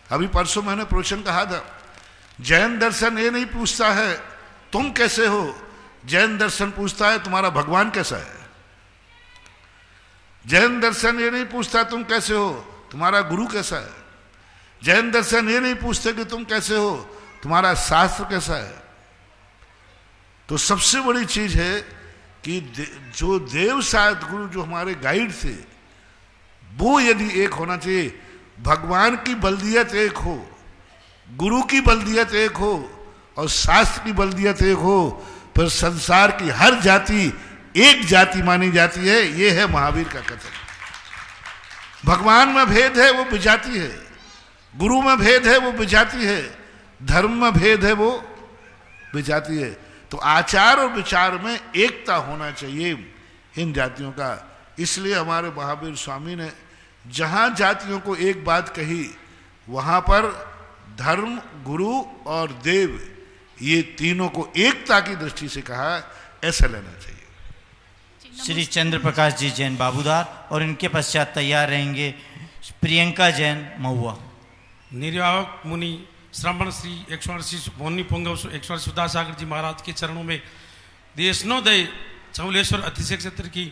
S3: अभी परसों मैंने प्रवचन कहा था, जैन दर्शन ये नहीं पूछता है तुम कैसे हो, जैन दर्शन पूछता है तुम्हारा भगवान कैसा है। जैन दर्शन ये नहीं पूछता तुम कैसे हो, तुम्हारा गुरु कैसा है। जैन दर्शन ये नहीं पूछते कि तुम कैसे हो, तुम्हारा शास्त्र कैसा है। तो सबसे बड़ी चीज है कि जो देव सद्गुरु जो हमारे गाइड थे वो यदि एक होना चाहिए, भगवान की बल्दियत एक हो, गुरु की बल्दियत एक हो और शास्त्र की बल्दियत एक हो, फिर संसार की हर जाति एक जाति मानी जाती है। ये है महावीर का कथन। भगवान में भेद है वो विजाति है, गुरु में भेद है वो विजाति है, धर्म में भेद है वो विजाति है। तो आचार और विचार में एकता होना चाहिए इन जातियों का। इसलिए हमारे महावीर स्वामी ने जहां जातियों को एक बात कही वहां पर धर्म, गुरु और देव ये तीनों को एकता की दृष्टि से कहा, ऐसा लेना चाहिए।
S4: श्री चंद्र प्रकाश जी जैन बाबूदार और इनके पश्चात तैयार रहेंगे प्रियंका जैन महुआ।
S11: निर्वाहक मुनि श्रमण श्री 180 मोनी पुंगव 180 सुधासागर जी महाराज के चरणों में देशनोदय चौलेश्वर अतिशय क्षेत्र की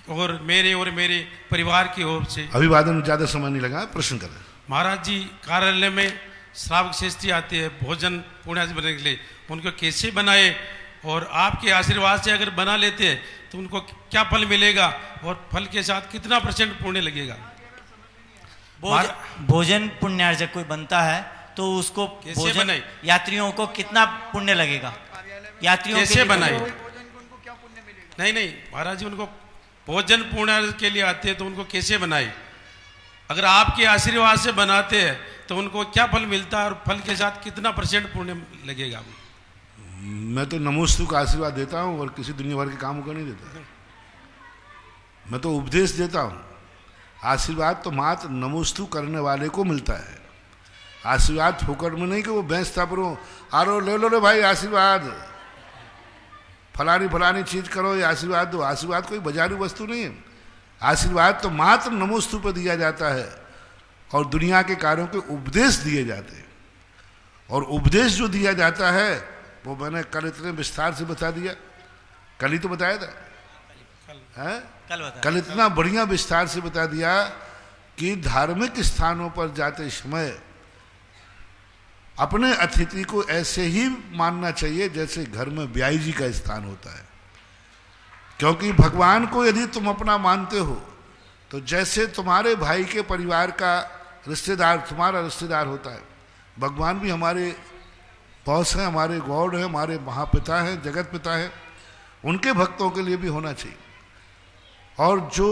S11: और मेरे परिवार की ओर से
S3: अभिवादन में ज्यादा समय नहीं लगा, प्रश्न करें।
S11: महाराज जी कार्यालय में श्रावक श्रेष्ठी आते हैं भोजन पुण्य से बनाने के लिए, उनको कैसे बनाए और आपके आशीर्वाद से अगर बना लेते हैं तो उनको क्या फल मिलेगा और फल के साथ कितना % पुण्य लगेगा।
S4: भोजन पुण्यार्जक कोई बनता है तो उसको भोजन यात्रियों को कितना पुण्य लगेगा, यात्रियों
S11: कैसे बनाए। नहीं महाराज जी, उनको भोजन पुण्य के लिए आते हैं तो उनको कैसे बनाए। अगर आपके आशीर्वाद से बनाते हैं तो उनको क्या फल मिलता है और फल के साथ कितना % पुण्य लगेगा।
S3: मैं तो नमोस्तु का आशीर्वाद देता हूं और किसी दुनिया भर के कामों का नहीं देता। मैं तो उपदेश देता हूं। आशीर्वाद तो मात्र नमोस्तु करने वाले को मिलता है। आशीर्वाद फोकट में नहीं कि वो भैंस थापरो आरो ले लो रे भाई आशीर्वाद, फलानी चीज करो ये आशीर्वाद दो। आशीर्वाद कोई बाजारी वस्तु नहीं है। आशीर्वाद तो मात्र नमोस्तु पर दिया जाता है और दुनिया के कार्यों के उपदेश दिए जाते हैं। और उपदेश जो दिया जाता है वो मैंने कल इतने विस्तार से बता दिया। कल ही तो बताया था, कल इतना बढ़िया विस्तार से बता दिया कि धार्मिक स्थानों पर जाते समय अपने अतिथि को ऐसे ही मानना चाहिए जैसे घर में ब्याई जी का स्थान होता है। क्योंकि भगवान को यदि तुम अपना मानते हो तो जैसे तुम्हारे भाई के परिवार का रिश्तेदार तुम्हारा रिश्तेदार होता है, भगवान भी हमारे बॉस हैं, हमारे गॉड हैं, हमारे महापिता हैं, जगत पिता हैं। उनके भक्तों के लिए भी होना चाहिए। और जो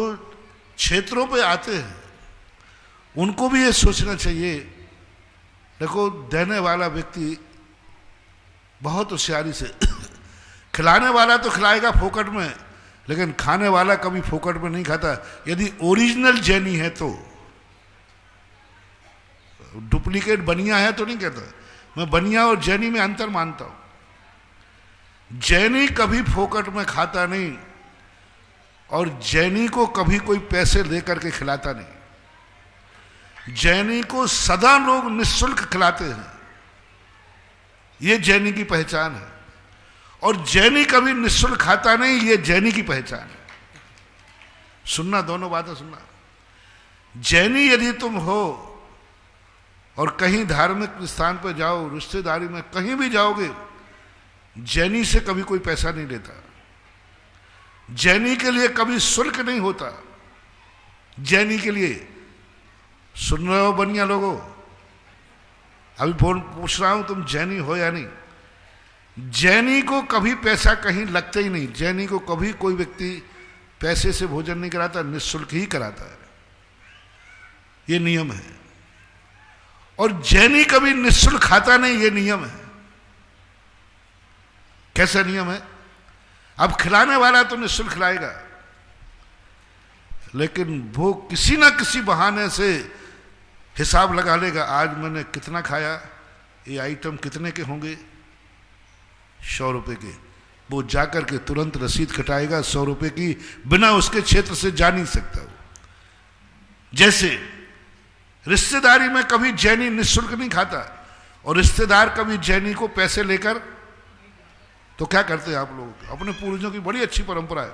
S3: क्षेत्रों पे आते हैं उनको भी ये सोचना चाहिए, देखो देने वाला व्यक्ति बहुत होशियारी से खिलाने वाला तो खिलाएगा फोकट में, लेकिन खाने वाला कभी फोकट में नहीं खाता। यदि ओरिजिनल जैनी है तो, डुप्लीकेट बनिया है तो नहीं कहता। मैं बनिया और जैनी में अंतर मानता हूं। जैनी कभी फोकट में खाता नहीं और जैनी को कभी कोई पैसे लेकर के खिलाता नहीं। जैनी को सदा लोग निःशुल्क खिलाते हैं, ये जैनी की पहचान है। और जैनी कभी निःशुल्क खाता नहीं, ये जैनी की पहचान है। सुनना, दोनों बातें सुनना। जैनी यदि तुम हो और कहीं धार्मिक स्थान पर जाओ, रिश्तेदारी में कहीं भी जाओगे, जैनी से कभी कोई पैसा नहीं लेता। जैनी के लिए कभी शुल्क नहीं होता। जैनी के लिए, सुन रहे हो बनिया लोगों, अभी फोन पूछ रहा हूं तुम जैनी हो या नहीं। जैनी को कभी पैसा कहीं लगता ही नहीं। जैनी को कभी कोई व्यक्ति पैसे से भोजन नहीं कराता, निःशुल्क ही कराता है। ये नियम है। और जैनी कभी निःशुल्क खाता नहीं, ये नियम है। कैसा नियम है? अब खिलाने वाला तो निःशुल्क खिलाएगा, लेकिन वो किसी ना किसी बहाने से हिसाब लगा लेगा, आज मैंने कितना खाया, ये आइटम कितने के होंगे, 100 रुपए के। वो जाकर के तुरंत रसीद कटाएगा 100 रुपए की, बिना उसके क्षेत्र से जा नहीं सकता वो। जैसे रिश्तेदारी में कभी जैनी निःशुल्क नहीं खाता, और रिश्तेदार कभी जैनी को पैसे लेकर, तो क्या करते हैं आप लोग? अपने पूर्वजों की बड़ी अच्छी परंपरा है।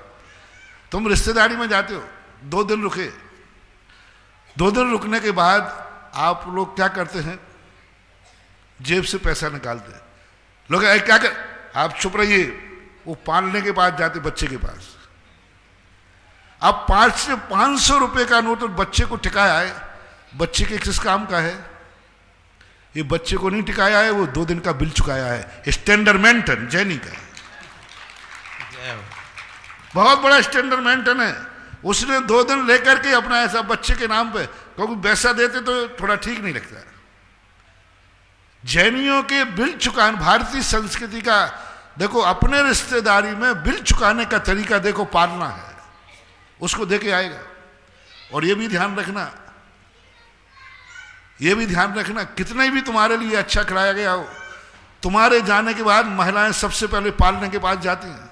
S3: तुम रिश्तेदारी में जाते हो, 2 दिन रुके, 2 दिन रुकने के बाद आप लोग क्या करते हैं? जेब से पैसा निकालते हैं। लोग क्या कर, आप चुप रहिए, वो पालने के बाद जाते बच्चे के पास। अब 500 रुपए का नोट बच्चे को टिकाया है, बच्चे के किस काम का है? ये बच्चे को नहीं टिकाया है, वो 2 दिन का बिल चुकाया है। स्टैंडर्ड मेंटेन जैनी का बहुत बड़ा स्टैंडर्ड मेंटेन है। उसने 2 दिन लेकर के अपना ऐसा बच्चे के नाम पे, क्योंकि पैसा देते तो थोड़ा ठीक नहीं लगता। जैनियों के बिल चुकाने, भारतीय संस्कृति का देखो, अपने रिश्तेदारी में बिल चुकाने का तरीका देखो, पालना है, उसको देके आएगा। और ये भी ध्यान रखना, ये भी ध्यान रखना, कितना भी तुम्हारे लिए अच्छा कराया गया हो, तुम्हारे जाने के बाद महिलाएं सबसे पहले पालने के पास जाती हैं,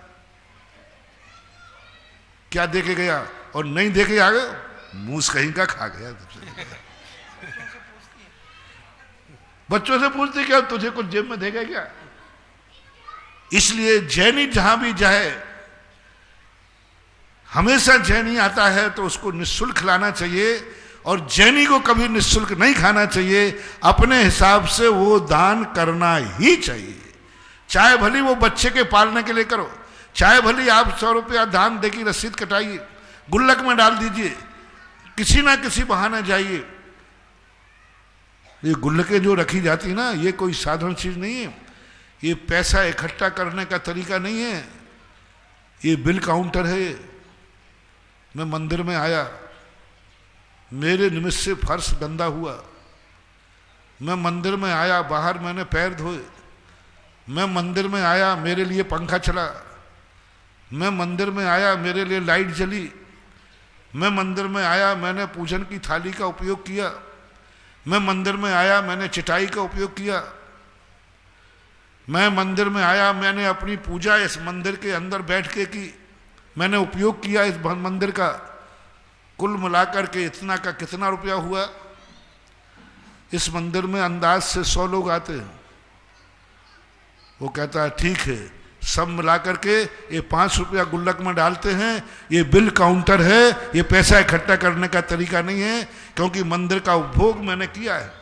S3: क्या देके गया, और नहीं देके आ गए, मूस कहीं का खा गया। बच्चों से पूछते क्या तुझे कुछ जेब में देगा क्या? इसलिए जैनी जहां भी जाए, हमेशा जैनी आता है तो उसको निःशुल्क खिलाना चाहिए, और जैनी को कभी निःशुल्क नहीं खाना चाहिए। अपने हिसाब से वो दान करना ही चाहिए, चाहे भली वो बच्चे के पालने के लिए करो, चाहे भली आप 100 रुपया दान देके रसीद कटाइए, गुल्लक में डाल दीजिए, किसी ना किसी बहाने जाइए। ये गुल्लकें जो रखी जाती है ना, ये कोई साधारण चीज नहीं है, ये पैसा इकट्ठा करने का तरीका नहीं है, ये बिल काउंटर है। मैं मंदिर में आया, मेरे निमित्त से फर्श गंदा हुआ, मैं मंदिर में आया, बाहर मैंने पैर धोए, मैं मंदिर में आया, मेरे लिए पंखा चला, मैं मंदिर में आया, मेरे लिए लाइट जली, मैं मंदिर में आया, मैंने पूजन की थाली का उपयोग किया, मैं मंदिर में आया, मैंने चटाई का उपयोग किया, मैं मंदिर में आया, मैंने अपनी पूजा इस मंदिर के अंदर बैठ के की, मैंने उपयोग किया इस मंदिर का। कुल मिलाकर के इतना का कितना रुपया हुआ? इस मंदिर में अंदाज से 100 लोग आते हैं। वो कहता है ठीक है, सब मिलाकर के ये 5 रुपया गुल्लक में डालते हैं, ये बिल काउंटर है, ये पैसा इकट्ठा करने का तरीका नहीं है, क्योंकि मंदिर का उपभोग मैंने किया है।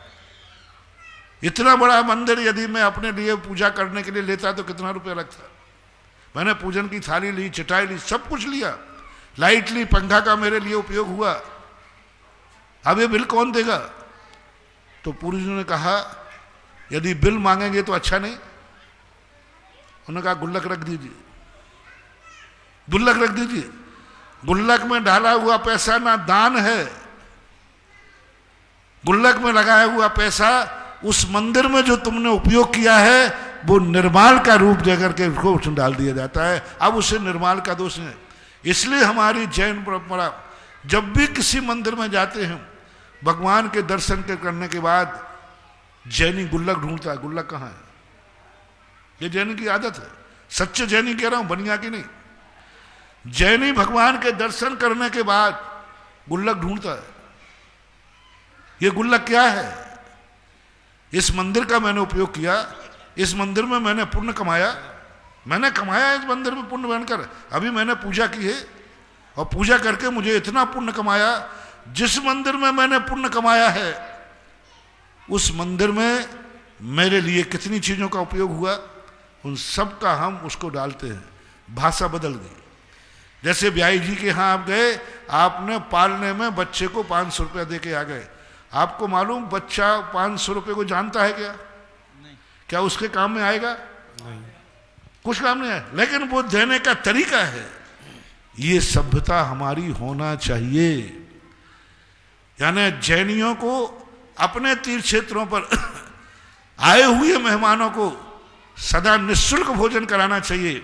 S3: इतना बड़ा मंदिर यदि मैं अपने लिए पूजा करने के लिए लेता तो कितना रुपया लगता? मैंने पूजन की थाली ली, चटाई ली, सब कुछ लिया, लाइट ली, पंखा का मेरे लिए उपयोग हुआ, अब ये बिल कौन देगा? तो पूर्वजों ने कहा यदि बिल मांगेंगे तो अच्छा नहीं, उन्होंने कहा गुल्लक रख दीजिए, गुल्लक रख दीजिए। गुल्लक में डाला हुआ पैसा ना दान है, गुल्लक में लगाया हुआ पैसा उस मंदिर में जो तुमने उपयोग किया है वो निर्माल का रूप देकर के उसको उसमें डाल दिया जाता है। अब उसे निर्माल का दोष है। इसलिए हमारी जैन परंपरा, जब भी किसी मंदिर में जाते हैं, भगवान के दर्शन करने के बाद जैनी गुल्लक ढूंढता है, गुल्लक कहाँ है? ये जैनी की आदत है, सच्चे जैनी कह रहा हूं, बनिया की नहीं। जैनी भगवान के दर्शन करने के बाद गुल्लक ढूंढता है। ये गुल्लक क्या है? इस मंदिर का मैंने उपयोग किया, इस मंदिर में मैंने पुण्य कमाया, मैंने कमाया इस मंदिर में पुण्य बनकर, अभी मैंने पूजा की है और पूजा करके मुझे इतना पुण्य कमाया। जिस मंदिर में मैंने पुण्य कमाया है उस मंदिर में मेरे लिए कितनी चीजों का उपयोग हुआ, उन सब का हम उसको डालते हैं। भाषा बदल गई। जैसे ब्याई जी के यहाँ आप गए, आपने पालने में बच्चे को 500 रुपया दे के आ गए। आपको मालूम बच्चा 500 रुपये को जानता है क्या? नहीं। क्या उसके काम में आएगा? नहीं, कुछ काम नहीं है, लेकिन वो देने का तरीका है। ये सभ्यता हमारी होना चाहिए। यानी जैनियों को अपने तीर्थ क्षेत्रों पर आए हुए मेहमानों को सदा निःशुल्क भोजन कराना चाहिए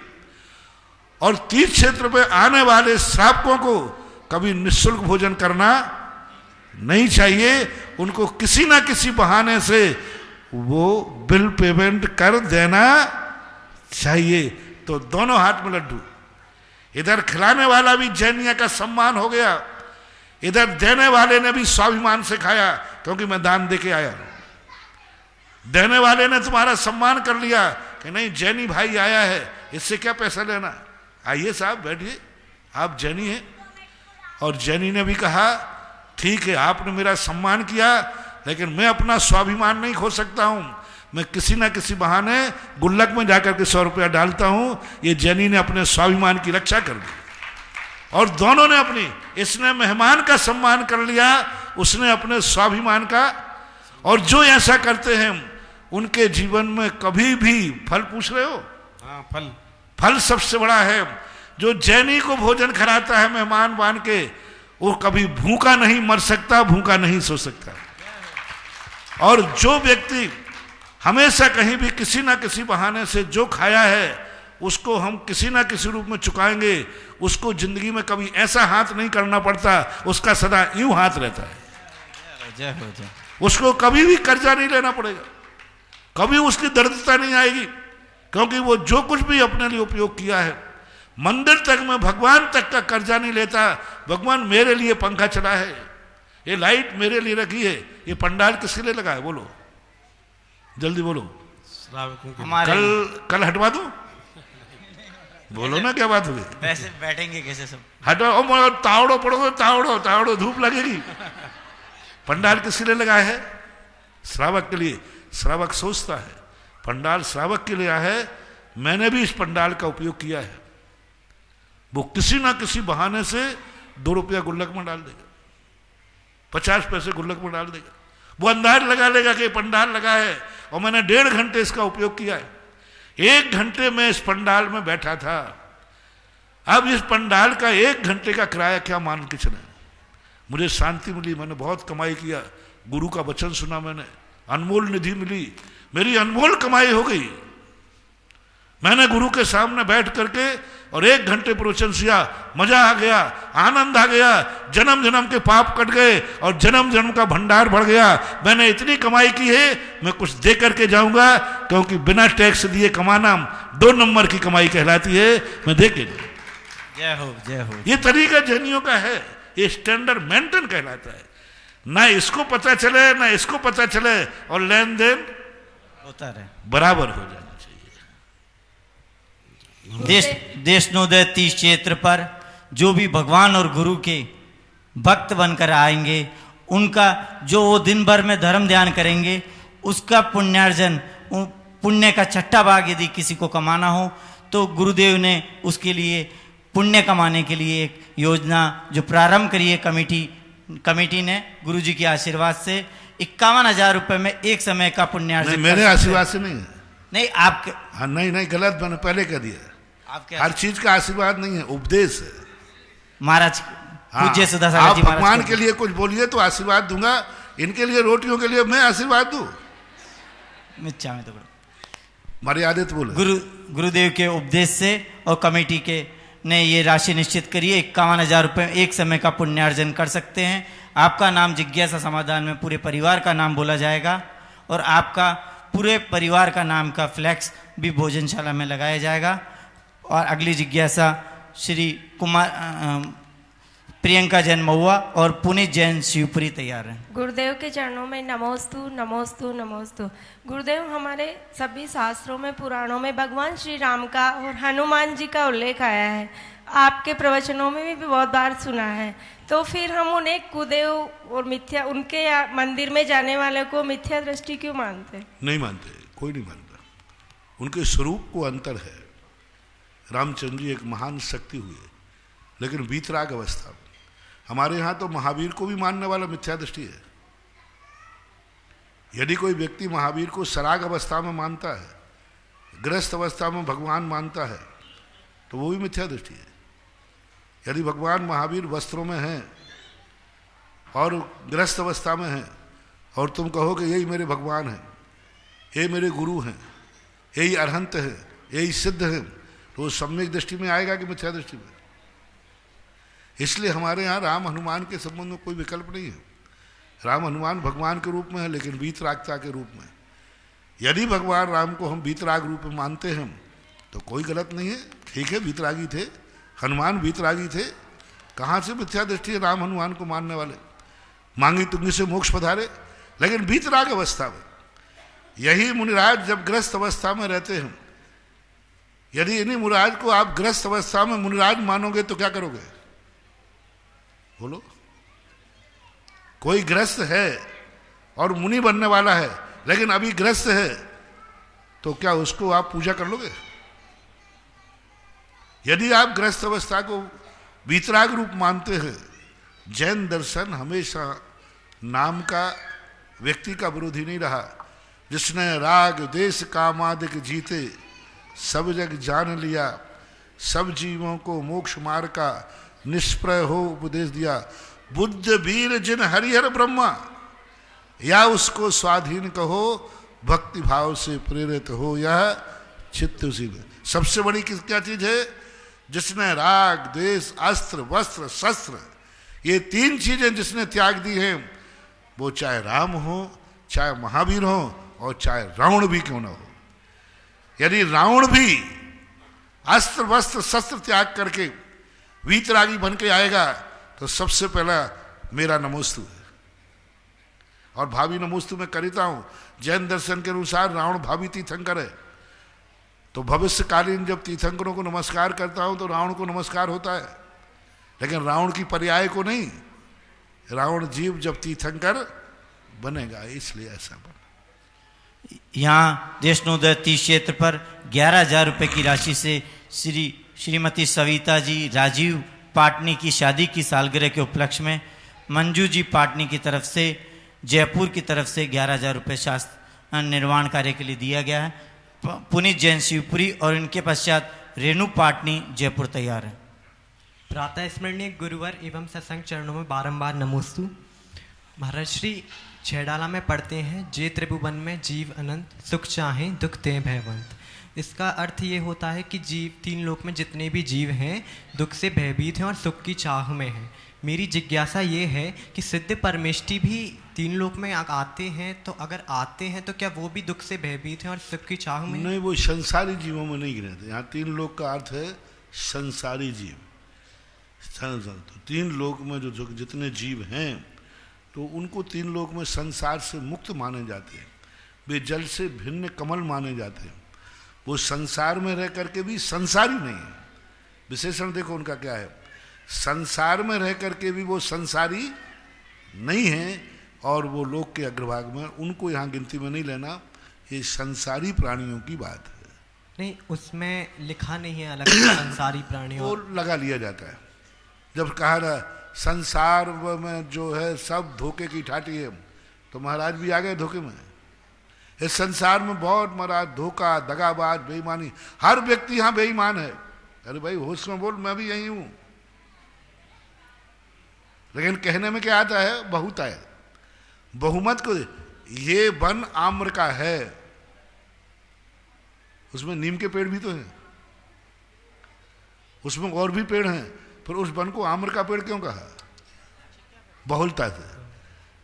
S3: और तीर्थ क्षेत्र पे आने वाले श्रावकों को कभी निःशुल्क भोजन करना नहीं चाहिए। उनको किसी ना किसी बहाने से वो बिल पेमेंट कर देना चाहिए। तो दोनों हाथ में लड्डू, इधर खिलाने वाला भी जैनिया का सम्मान हो गया, इधर देने वाले ने भी स्वाभिमान से खाया क्योंकि मैं दान दे के आया। देने वाले ने तुम्हारा सम्मान कर लिया कि नहीं जैनी भाई आया है, इससे क्या पैसा लेना, आइए साहब बैठिए, आप जैनी हैं। और जैनी ने भी कहा ठीक है आपने मेरा सम्मान किया लेकिन मैं अपना स्वाभिमान नहीं खो सकता हूं, मैं किसी ना किसी बहाने गुल्लक में जाकर के 100 रुपया डालता हूं। ये जैनी ने अपने स्वाभिमान की रक्षा कर दी और दोनों ने अपनी, इसने मेहमान का सम्मान कर लिया, उसने अपने स्वाभिमान का। और जो ऐसा करते हैं उनके जीवन में कभी भी फल पूछ रहे हो?
S11: हाँ,
S3: फल सबसे बड़ा है। जो जैनी को भोजन कराता है मेहमान बन के, वो कभी भूखा नहीं मर सकता, भूखा नहीं सो सकता। और जो व्यक्ति हमेशा कहीं भी किसी ना किसी बहाने से जो खाया है उसको हम किसी ना किसी रूप में चुकाएंगे, उसको जिंदगी में कभी ऐसा हाथ नहीं करना पड़ता, उसका सदा यूं हाथ रहता है।
S4: जय हो जय।
S3: उसको कभी भी कर्जा नहीं लेना पड़ेगा, कभी उसकी दरिद्रता नहीं आएगी, क्योंकि वो जो कुछ भी अपने लिए उपयोग किया है, मंदिर तक में भगवान तक का कर्जा नहीं लेता। भगवान मेरे लिए पंखा चला है, ये लाइट मेरे लिए रखी है, ये पंडाल किसके लिए लगा है, बोलो जल्दी बोलो। कल हटवा दो, बोलो ना क्या बात होगी।
S4: वैसे बैठेंगे कैसे सब,
S3: हटवा, तावड़ो पड़ो, तावड़ो धूप लगेगी। पंडाल किसके लिए लगाया है? श्रावक के लिए। श्रावक सोचता है पंडाल श्रावक के लिए है, मैंने भी इस पंडाल का उपयोग किया है। वो किसी ना किसी बहाने से 2 रुपया गुल्लक में डाल देगा, 50 पैसे गुल्लक में डाल देगा। वो अंदाज लगा लेगा कि पंडाल लगा है और मैंने 1.5 घंटे इसका उपयोग किया है। 1 घंटे में इस पंडाल में बैठा था, अब इस पंडाल का 1 घंटे का किराया क्या मान के चले। मुझे शांति मिली, मैंने बहुत कमाई किया, गुरु का वचन सुना, मैंने अनमोल निधि मिली, मेरी अनमोल कमाई हो गई। मैंने गुरु के सामने बैठ करके और 1 घंटे प्रवचन किया, मजा आ गया, आनंद आ गया, जन्म जन्म के पाप कट गए और जन्म जन्म का भंडार बढ़ गया। मैंने इतनी कमाई की है, मैं कुछ दे करके जाऊंगा, क्योंकि बिना टैक्स दिए कमाना 2 नंबर की कमाई कहलाती है, मैं दे के।
S4: जय हो जय हो।
S3: ये तरीका जैनियों का है, ये स्टैंडर्ड मेंटेन कहलाता है। ना इसको पता चले ना इसको पता चले और लेन देन
S4: होता रहे,
S3: बराबर हो जाना चाहिए।
S4: देशनोदय तीर्थ क्षेत्र पर जो भी भगवान और गुरु के भक्त बनकर आएंगे, उनका जो वो दिन भर में धर्म ध्यान करेंगे, उसका पुण्यार्जन, पुण्य का छठा भाग यदि किसी को कमाना हो तो गुरुदेव ने उसके लिए पुण्य कमाने के लिए एक योजना जो प्रारंभ करी है कमेटी ने गुरुजी के आशीर्वाद से 51,000 रुपए में एक समय का पुण्यार्जन।
S3: मेरे आशीर्वाद से नहीं है,
S4: नहीं आपके,
S3: हाँ नहीं गलत, मैंने पहले कह दिया,
S4: आपके
S3: हर चीज का आशीर्वाद नहीं है, उपदेश है
S4: महाराज। पूज्य सुधा सागर
S3: आप
S4: जी
S3: भगवान के लिए कुछ बोलिए तो आशीर्वाद दूंगा, इनके लिए रोटियों के लिए मैं आशीर्वाद दूं?
S4: मिच्छा में तो
S3: मर्यादित बोले।
S4: गुरुदेव के उपदेश से और कमेटी के ने ये राशि निश्चित करी है, 51,000 रुपये एक समय का पुण्यार्जन कर सकते हैं। आपका नाम जिज्ञासा समाधान में पूरे परिवार का नाम बोला जाएगा और आपका पूरे परिवार का नाम का फ्लैक्स भी भोजनशाला में लगाया जाएगा। और अगली जिज्ञासा श्री प्रियंका जैन महुआ और पुनीत जैन शिवपुरी तैयार हैं।
S12: गुरुदेव के चरणों में नमोस्तु नमोस्तु नमोस्तु। गुरुदेव, हमारे सभी शास्त्रों में पुराणों में भगवान श्री राम का और हनुमान जी का उल्लेख आया है, आपके प्रवचनों में भी बहुत बार सुना है, तो फिर हम उन्हें कुदेव और मिथ्या, उनके मंदिर में जाने वाले को मिथ्या दृष्टि क्यों मानते?
S3: नहीं मानते, कोई नहीं मानता। उनके स्वरूप को अंतर है। रामचंद्र जी एक महान शक्ति हुए, लेकिन वीतराग अवस्था में। हमारे यहाँ तो महावीर को भी मानने वाला मिथ्या दृष्टि है। यदि कोई व्यक्ति महावीर को सराग अवस्था में मानता है, ग्रस्त अवस्था में भगवान मानता है, तो वो भी मिथ्या दृष्टि है। यदि भगवान महावीर वस्त्रों में हैं और गृहस्थ अवस्था में हैं और तुम कहो कि यही मेरे भगवान हैं, ये मेरे गुरु हैं, यही अरहंत हैं, यही सिद्ध हैं, तो वो सम्यक दृष्टि में आएगा कि मिथ्या दृष्टि में? इसलिए हमारे यहाँ राम हनुमान के संबंध में कोई विकल्प नहीं है। राम हनुमान भगवान के रूप में है, लेकिन वीतरागता के रूप में। यदि भगवान राम को हम वीतराग रूप में मानते हैं तो कोई गलत नहीं है, ठीक है, वीतरागी थे, हनुमान वीतरागी थे। कहाँ से मिथ्या दृष्टि है राम हनुमान को मानने वाले? मांगी तुंगी से मोक्ष पधारे, लेकिन वीतराग अवस्था में। यही मुनिराज जब ग्रस्त अवस्था में रहते हैं, यदि इन्हीं मुनिराज को आप ग्रस्त अवस्था में मुनिराज मानोगे तो क्या करोगे? बोलो। कोई ग्रस्त है और मुनि बनने वाला है, लेकिन अभी ग्रस्त है, तो क्या उसको आप पूजा कर लोगे? यदि आप ग्रस्त अवस्था को वीतराग रूप मानते हैं, जैन दर्शन हमेशा नाम का व्यक्ति का विरोधी नहीं रहा। जिसने राग देश कामादिक जीते, सब जग जान लिया, सब जीवों को मोक्ष मार्ग का निष्प्रय हो उपदेश दिया। बुद्ध वीर जिन हरिहर ब्रह्मा, या उसको स्वाधीन कहो, भक्ति भाव से प्रेरित हो, यह चित्त उसी में। सबसे बड़ी क्या चीज है? जिसने राग देश अस्त्र वस्त्र शस्त्र, ये तीन चीजें जिसने त्याग दी हैं, वो चाहे राम हो, चाहे महावीर हो, और चाहे रावण भी क्यों ना हो। यदि रावण भी अस्त्र वस्त्र शस्त्र त्याग करके वीतरागी बन के आएगा तो सबसे पहला मेरा नमोस्तु है, और भावी नमोस्तु मैं करता हूं। जैन दर्शन के अनुसार रावण भावी तीर्थंकर है, तो भविष्यकालीन जब तीर्थंकरों को नमस्कार करता हूं तो रावण को नमस्कार होता है, लेकिन रावण की पर्याय को नहीं। रावण जीव जब तीर्थंकर बनेगा, इसलिए ऐसा बना।
S4: यहाँ देशनोदय तीर्थ क्षेत्र पर 11,000 रुपये की राशि से श्रीमती सविता जी राजीव पाटनी की शादी की सालगिरह के उपलक्ष्य में मंजू जी पाटनी की तरफ से जयपुर की तरफ से 11,000 रुपये शास्त्र निर्माण कार्य के लिए दिया गया है। पुनीत जैन शिवपुरी और इनके पश्चात रेणु पाटनी जयपुर तैयार है।
S13: प्रातः स्मरणीय गुरुवर एवं सत्संग चरणों में बारंबार नमोस्तु। महाराज श्री छेडाला में पढ़ते हैं, जे त्रिभुवन में जीव अनंत, सुख चाहें दुख ते भयवंत। इसका अर्थ ये होता है कि जीव, तीन लोक में जितने भी जीव हैं दुख से भयभीत हैं और सुख की चाह में हैं। मेरी जिज्ञासा ये है कि सिद्ध परमेष्टि भी तीन लोक में आते हैं, तो अगर आते हैं तो क्या वो भी दुख से भयभीत हैं और सुख की चाह में?
S3: नहीं, वो संसारी जीवों में नहीं गिनते। यहाँ तीन लोक का अर्थ है संसारी जीव। तो तीन लोक में जो जितने जीव हैं तो उनको तीन लोक में संसार से मुक्त माने जाते हैं। वे जल से भिन्न कमल माने जाते हैं। वो संसार में रह करके भी संसारी नहीं है। विशेषण देखो उनका क्या है, संसार में रह करके भी वो संसारी नहीं है, और वो लोक के अग्रभाग में, उनको यहाँ गिनती में नहीं लेना। ये संसारी प्राणियों की बात है।
S13: नहीं, उसमें लिखा नहीं है अलग संसारी प्राणी,
S3: वो लगा लिया जाता है। जब कहा ना संसार में जो है सब धोखे की ठाटी है, तो महाराज भी आ गए धोखे में। इस संसार में बहुत महाराज धोखा, दगाबाज, बेईमानी, हर व्यक्ति यहाँ बेईमान है। अरे भाई होश में बोल, मैं भी यही हूं। लेकिन कहने में क्या आता है, बहुत है। बहुमत को ये वन आम्र का है, उसमें नीम के पेड़ भी तो हैं, उसमें और भी पेड़ हैं, फिर उस वन को आम्र का पेड़ क्यों कहा? बहुलता से,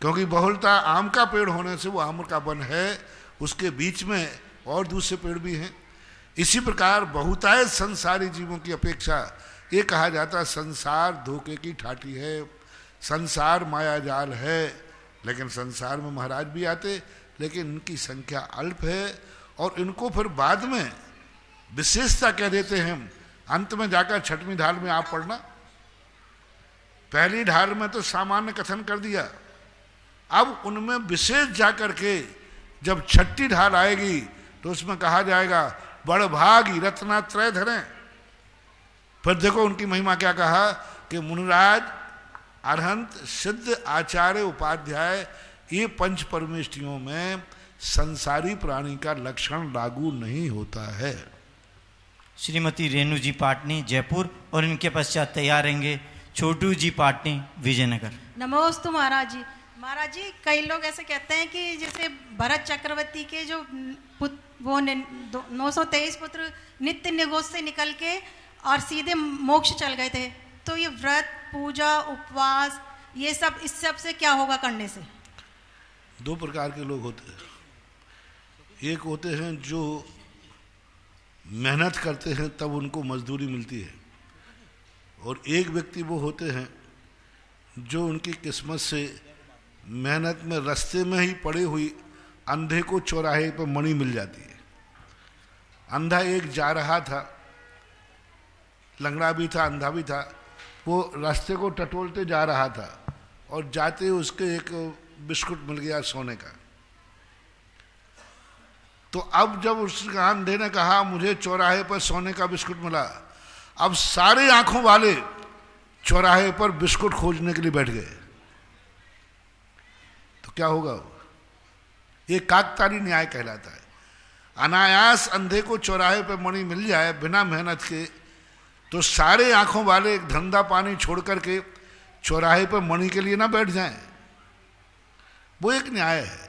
S3: क्योंकि बहुलता आम का पेड़ होने से वो आम्र का वन है। उसके बीच में और दूसरे पेड़ भी हैं। इसी प्रकार बहुतायत संसारी जीवों की अपेक्षा ये कहा जाता है संसार धोखे की ठाठी है, संसार माया जाल है। लेकिन संसार में महाराज भी आते, लेकिन इनकी संख्या अल्प है, और इनको फिर बाद में विशेषता कह देते हैं। अंत में जाकर छठवीं ढाल में आप पढ़ना, पहली ढाल में तो सामान्य कथन कर दिया, अब उनमें विशेष जाकर के जब छठी ढाल आएगी तो उसमें कहा जाएगा बड़ भागी रत्नात्रय धरें। फिर देखो उनकी महिमा क्या कहा कि मुनिराज, अरहंत, सिद्ध, आचार्य, उपाध्याय, ये पंच परमेष्टियों में संसारी प्राणी का लक्षण लागू नहीं होता है।
S4: श्रीमती रेणु जी पाटनी जयपुर और इनके पश्चात तैयार रहेंगे छोटू जी पाटनी विजयनगर।
S14: नमोस्तु महाराज जी। महाराज जी, कई लोग ऐसे कहते हैं कि जैसे भरत चक्रवर्ती के जो वो 923 पुत्र नित्य निगोष से निकल के और सीधे मोक्ष चल गए थे, तो ये व्रत पूजा उपवास ये सब इस सब से क्या होगा करने से?
S3: दो प्रकार के लोग होते हैं। एक होते हैं जो मेहनत करते हैं तब उनको मजदूरी मिलती है, और एक व्यक्ति वो होते हैं जो उनकी किस्मत से मेहनत में रास्ते में ही पड़ी हुई अंधे को चौराहे पर मणि मिल जाती है। अंधा एक जा रहा था, लंगड़ा भी था अंधा भी था, वो रास्ते को टटोलते जा रहा था और जाते उसके एक बिस्कुट मिल गया सोने का। तो अब जब उस अंधे ने कहा मुझे चौराहे पर सोने का बिस्कुट मिला, अब सारे आंखों वाले चौराहे पर बिस्कुट खोजने के लिए बैठ गए। तो क्या होगा? ये काकतारी न्याय कहलाता है। अनायास अंधे को चौराहे पर मणि मिल जाए बिना मेहनत के, तो सारे आंखों वाले धंधा पानी छोड़ करके चौराहे पर मणि के लिए ना बैठ जाएं। वो एक न्याय है।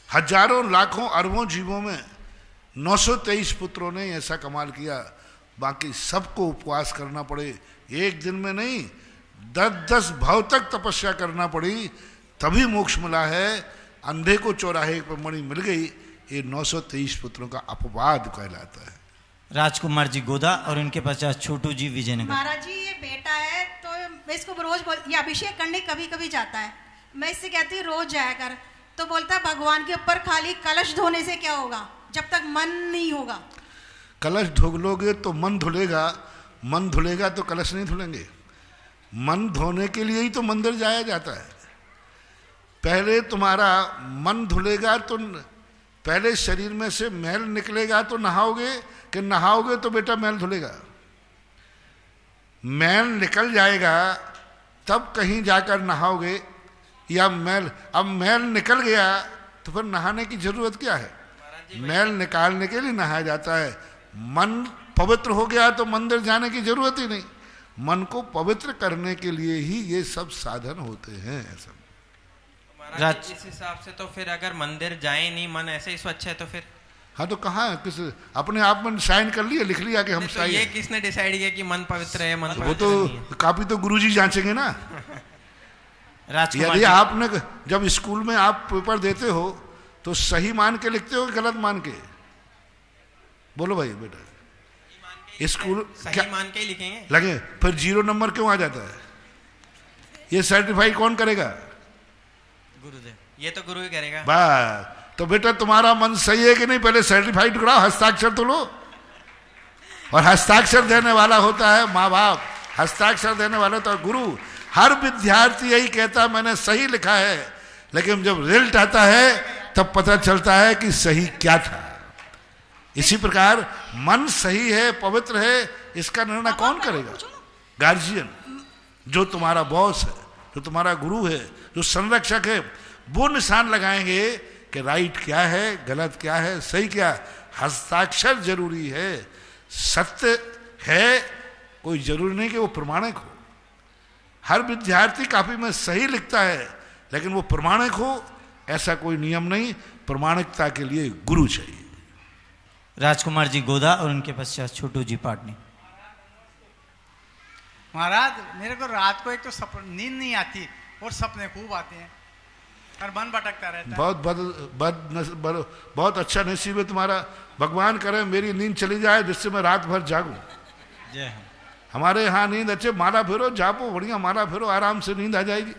S3: हजारों लाखों अरबों जीवों में 923 पुत्रों ने ऐसा कमाल किया, बाकी सबको उपवास करना पड़े, एक दिन में नहीं 10-10 भाव तक तपस्या करना पड़ी, तभी मोक्ष मिला है। अंधे को चौराहे पर मणि मिल गई, ये 923 पुत्रों का अपवाद कहलाता है।
S4: राजकुमार जी गोदा और उनके पश्चात छोटू जी विजयनगर।
S14: महाराज जी, ये बेटा है तो मैं इसको रोज ये अभिषेक करने कभी कभी जाता है, मैं इससे कहती हूँ रोज जाया कर, तो बोलता है भगवान के ऊपर खाली कलश धोने से क्या होगा जब तक मन नहीं होगा।
S3: कलश धुलोगे तो मन धुलेगा, मन धुलेगा तो कलश नहीं धुलेंगे। मन धोने के लिए ही तो मंदिर जाया जाता है। पहले तुम्हारा मन धुलेगा तो पहले शरीर में से मैल निकलेगा तो नहाओगे, कि नहाओगे तो बेटा मैल धुलेगा। मैल निकल जाएगा तब कहीं जाकर नहाओगे, या मैल अब मैल निकल गया तो फिर नहाने की जरूरत क्या है? मैल निकालने के लिए नहाया जाता है। मन पवित्र हो गया तो मंदिर जाने की जरूरत ही नहीं। मन को पवित्र करने के लिए ही ये सब साधन होते हैं। ऐसा
S15: महाराज इस हिसाब से तो फिर अगर मंदिर जाए नहीं, मन ऐसे ही स्वच्छ है तो फिर?
S3: हाँ तो कहाँ है? किस अपने आप में साइन कर लिया, लिख लिया कि हम
S15: तो ये किसने डिसाइड किया कि मन पवित्र है, मन
S3: वो तो काफी तो गुरुजी जांचेंगे ना। यदि आपने जब स्कूल में आप पेपर देते हो तो सही मान के लिखते हो कि गलत मान के? बोलो भाई बेटा, स्कूल
S15: सही मान के ही लिखेंगे
S3: लगे, फिर 0 नंबर क्यों आ जाता है? ये सर्टिफाई कौन करेगा?
S15: गुरुदेव, ये तो गुरु ही करेगा।
S3: बस, तो बेटा तुम्हारा मन सही है कि नहीं, पहले सर्टिफाइड कराओ, हस्ताक्षर तो लो। और हस्ताक्षर देने वाला होता है माँ बाप, हस्ताक्षर देने वाला तो गुरु। हर विद्यार्थी यही कहता है मैंने सही लिखा है, लेकिन जब रिजल्ट आता है तब पता चलता है कि सही क्या था। इसी प्रकार मन सही है, पवित्र है, इसका निर्णय कौन करेगा? गार्जियन, जो तुम्हारा बॉस है, जो तुम्हारा गुरु है, जो संरक्षक है, वो निशान लगाएंगे कि राइट क्या है, गलत क्या है, सही क्या। हस्ताक्षर जरूरी है, सत्य है, कोई जरूरी नहीं कि वो प्रमाणिक हो। हर विद्यार्थी काफी में सही लिखता है, लेकिन वो प्रमाणिक हो ऐसा कोई नियम नहीं। प्रमाणिकता के लिए गुरु चाहिए।
S4: राजकुमार जी गोदा और उनके पश्चात छोटू जी पाटनी।
S16: महाराज, मेरे को रात को एक तो नींद नहीं आती और सपने खूब आते हैं और मन भटकता रहता है।
S3: बहुत अच्छा नसीब है तुम्हारा। भगवान करे मेरी नींद चली जाए जिससे मैं रात भर जागूं।
S4: जय।
S3: हमारे यहाँ नींद अच्छे, माला फेरो, जापो, बढ़िया माला फेरो, आराम से नींद आ जाएगी।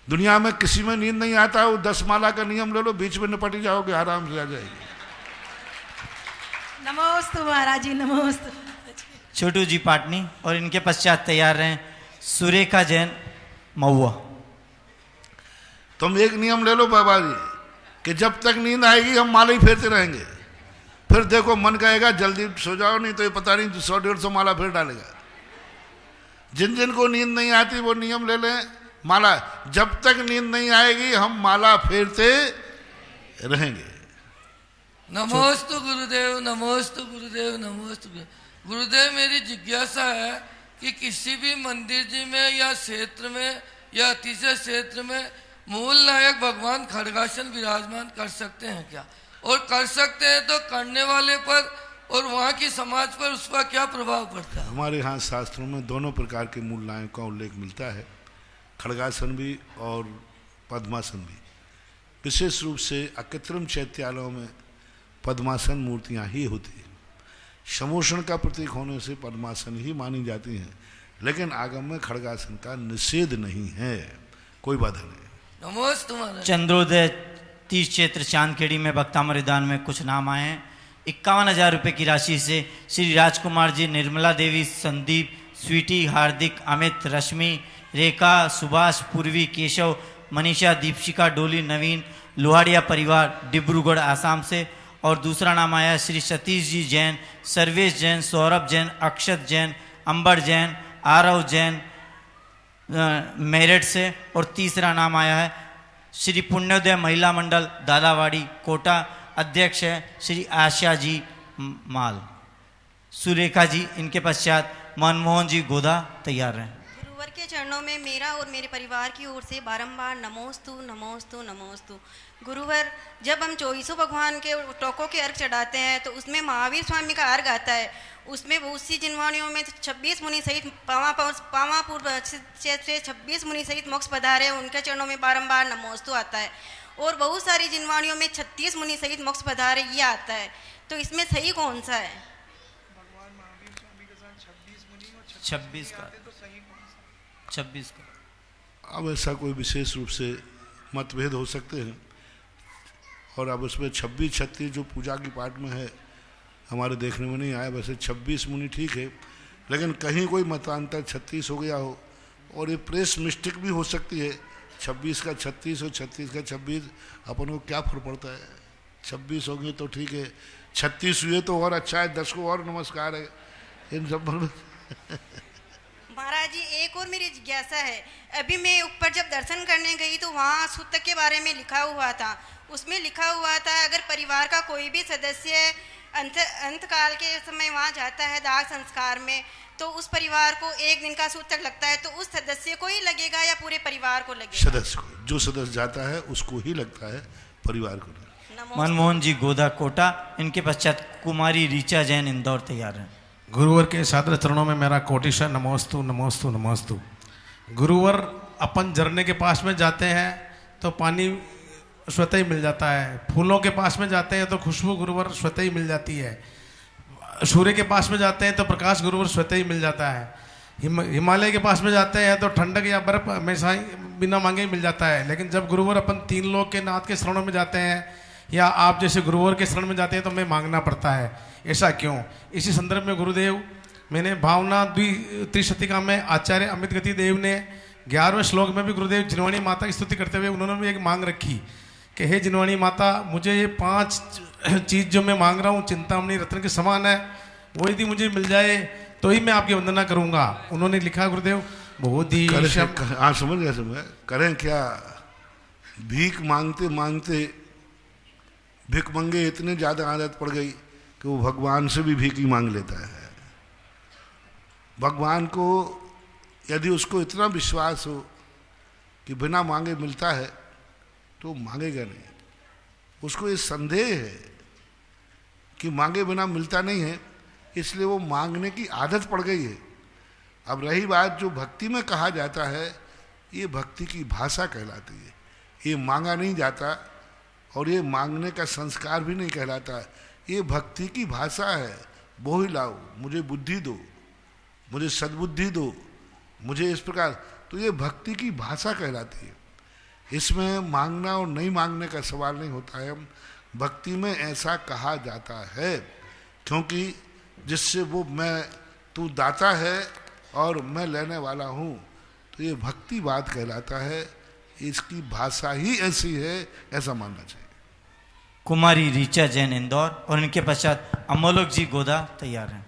S3: दुनिया में किसी में नींद नहीं आता है, वो 10 माला का नियम ले लो, बीच में निपट जाओगे, आराम से आ जाएगी।
S14: नमोस्तु महाराज जी, नमोस्तु।
S4: छोटू जी पाटनी और इनके पश्चात तैयार रहे सुरेखा जैन महुआ।
S3: तुम एक नियम ले लो बाबा जी कि जब तक नींद आएगी हम माला ही फेरते रहेंगे। फिर देखो मन कहेगा जल्दी सो जाओ, नहीं तो ये पता नहीं 100-150 माला फिर डालेगा। जिन जिन को नींद नहीं आती वो नियम ले लें, माला जब तक नींद नहीं आएगी हम माला फेरते रहेंगे।
S17: नमोस्तु गुरुदेव, नमोस्तु गुरुदेव, नमोस्तु। गुरुदेव मेरी जिज्ञासा है कि किसी भी मंदिर जी में या क्षेत्र में या तीसरे क्षेत्र में मूल नायक भगवान खड्गासन विराजमान कर सकते हैं क्या, और कर सकते हैं तो करने वाले पर और वहाँ की समाज पर उसका क्या प्रभाव पड़ता है?
S3: हमारे यहाँ शास्त्रों में दोनों प्रकार के मूल नायकों का उल्लेख मिलता है, खड्गासन भी और पद्मासन भी। विशेष रूप से अकृत्रिम चैत्यालयों में पद्मासन मूर्तियाँ ही होती हैं। समोषण का प्रतीक होने से पद्मासन ही मानी जाती हैं, लेकिन आगम में खड्गासन का निषेध नहीं है, कोई बाधा नहीं।
S17: नमस्ते।
S4: चंद्रोदय 30 क्षेत्र चांदखेड़ी में भक्तामृत दान में कुछ नाम आए हैं। 51,000 रुपये की राशि से श्री राजकुमार जी, निर्मला देवी, संदीप, स्वीटी, हार्दिक, अमित, रश्मि, रेखा, सुभाष, पूर्वी, केशव, मनीषा, दीपशिका, डोली, नवीन, लोहाड़िया परिवार, डिब्रूगढ़ आसाम से। और दूसरा नाम आया श्री सतीश जी जैन, सर्वेश जैन, सौरभ जैन, अक्षत जैन, अंबर जैन, आरव जैन मेरठ से। और तीसरा नाम आया है श्री पुण्योदय महिला मंडल दादावाड़ी कोटा, अध्यक्ष है श्री आशा जी माल, सुरेखा जी। इनके पश्चात मनमोहन जी गोदा तैयार हैं।
S18: गुरुवर के चरणों में मेरा और मेरे परिवार की ओर से बारंबार नमोस्तु नमोस्तु नमोस्तु। गुरुवर, जब हम 24 भगवान के टोकों के अर्घ चढ़ाते हैं तो उसमें महावीर स्वामी का अर्घ आता है। उसमें उसी जिनवाणियों में 26 मुनि सहित पावापूर्व से 26 मुनि सहित मोक्ष पधारे, उनके चरणों में बारंबार नमोस्तु आता है। और बहुत सारी जिनवाणियों में 36 मुनि सहित मोक्ष पधारे ये आता है, तो इसमें सही कौन सा है?
S4: 26 का।
S3: अब ऐसा कोई विशेष रूप से मतभेद हो सकते हैं, और अब उसमें 26-36 जो पूजा की पाठ में है हमारे देखने में नहीं आया। वैसे 26 मुनि ठीक है, लेकिन कहीं कोई मतांतर 36 हो गया हो, और ये प्रेस मिस्टेक भी हो सकती है। 26 का 36 और 36 का 26, अपन को क्या फर्क पड़ता है? 26 होंगे तो ठीक है, 36 हुए तो और अच्छा है, 10 को और नमस्कार है। इन सब
S18: महाराज जी, एक और मेरी जिज्ञासा है। अभी मैं ऊपर जब दर्शन करने गई तो वहाँ सूतक के बारे में लिखा हुआ था। उसमें लिखा हुआ था अगर परिवार का कोई भी सदस्य अंतकाल के समय वहाँ जाता है दाह संस्कार में, तो उस परिवार को 1 दिन का सूतक लगता है, तो उस सदस्य को ही लगेगा या पूरे परिवार को लगेगा?
S3: सदस्य को, जो सदस्य जाता है उसको ही लगता है, परिवार को नहीं।
S4: मनमोहन जी गोदा कोटा। इनके पश्चात कुमारी रीचा जैन इंदौर तैयार है।
S11: गुरुवर के सादर चरणों में मेरा कोटिशा नमोस्तु नमोस्तु नमोस्तु। गुरुवर, अपन झरने के पास में जाते हैं तो पानी स्वतः ही मिल जाता है, फूलों के पास में जाते हैं तो खुशबू गुरुवर स्वतः ही मिल जाती है, सूर्य के पास में जाते हैं तो प्रकाश गुरुवर स्वतः ही मिल जाता है, हिमालय के पास में जाते हैं तो ठंडक या बर्फ हमेशा ही बिना मांगे ही मिल जाता है। लेकिन जब गुरुवर अपन 3 लोक के नाथ के शरणों में जाते हैं या आप जैसे गुरुवर के शरण में जाते हैं तो हमें मांगना पड़ता है, ऐसा क्यों? इसी संदर्भ में गुरुदेव, मैंने भावना त्रिशतिका में आचार्य अमित गति देव ने 11वें श्लोक में भी गुरुदेव जिनवाणी माता की स्तुति करते हुए उन्होंने भी एक मांग रखी कि हे जिनवाणी माता, मुझे ये 5 चीज़ जो मैं मांग रहा हूँ चिंतामणि रत्न के समान है, वो यदि मुझे मिल जाए तो ही मैं आपकी वंदना करूँगा। उन्होंने लिखा गुरुदेव बोधि
S3: समझ गया समझ करें क्या? भीख मांगते मांगते भिखमंगे इतने ज़्यादा आदत पड़ गई कि वो भगवान से भी भीख ही मांग लेता है। भगवान को यदि उसको इतना विश्वास हो कि बिना मांगे मिलता है तो मांगेगा नहीं। उसको ये संदेह है कि मांगे बिना मिलता नहीं है, इसलिए वो मांगने की आदत पड़ गई है। अब रही बात जो भक्ति में कहा जाता है, ये भक्ति की भाषा कहलाती है। ये मांगा नहीं जाता और ये मांगने का संस्कार भी नहीं कहलाता। ये भक्ति की भाषा है। वो ही लाओ, मुझे बुद्धि दो, मुझे सद्बुद्धि दो, मुझे इस प्रकार, तो ये भक्ति की भाषा कहलाती है। इसमें मांगना और नहीं मांगने का सवाल नहीं होता है। भक्ति में ऐसा कहा जाता है क्योंकि जिससे वो मैं तू दाता है और मैं लेने वाला हूँ, तो ये भक्ति बात कहलाता है। इसकी भाषा ही ऐसी है, ऐसा मानना चाहिए।
S4: कुमारी रीचा जैन इंदौर और इनके पश्चात अमोलोक जी गोदा तैयार हैं।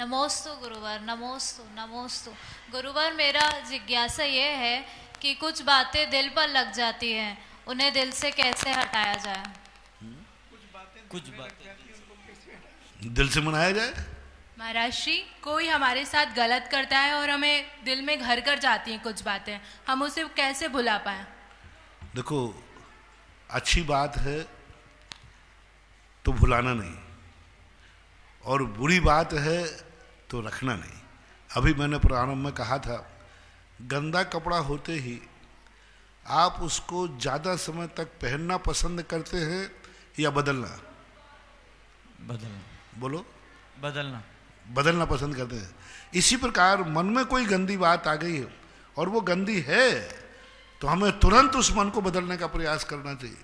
S19: नमोस्तु गुरुवर, नमोस्तु नमोस्तु। गुरुवर, मेरा जिज्ञासा ये है कि कुछ बातें दिल पर लग जाती हैं, उन्हें दिल से कैसे हटाया जाए?
S4: कुछ बातें
S3: दिल से मनाया जाए?
S6: महाराज श्री, कोई हमारे साथ गलत करता है और हमें दिल में घर कर जाती हैं कुछ बातें, हम उसे कैसे भुला पाएं?
S3: देखो, अच्छी बात है तो भुलाना नहीं, और बुरी बात है तो रखना नहीं। अभी मैंने प्रारंभ में कहा था, गंदा कपड़ा होते ही आप उसको ज़्यादा समय तक पहनना पसंद करते हैं या बदलना?
S4: बदलना।
S3: बोलो।
S4: बदलना।
S3: बदलना पसंद करते हैं। इसी प्रकार मन में कोई गंदी बात आ गई है और वो गंदी है, तो हमें तुरंत उस मन को बदलने का प्रयास करना चाहिए,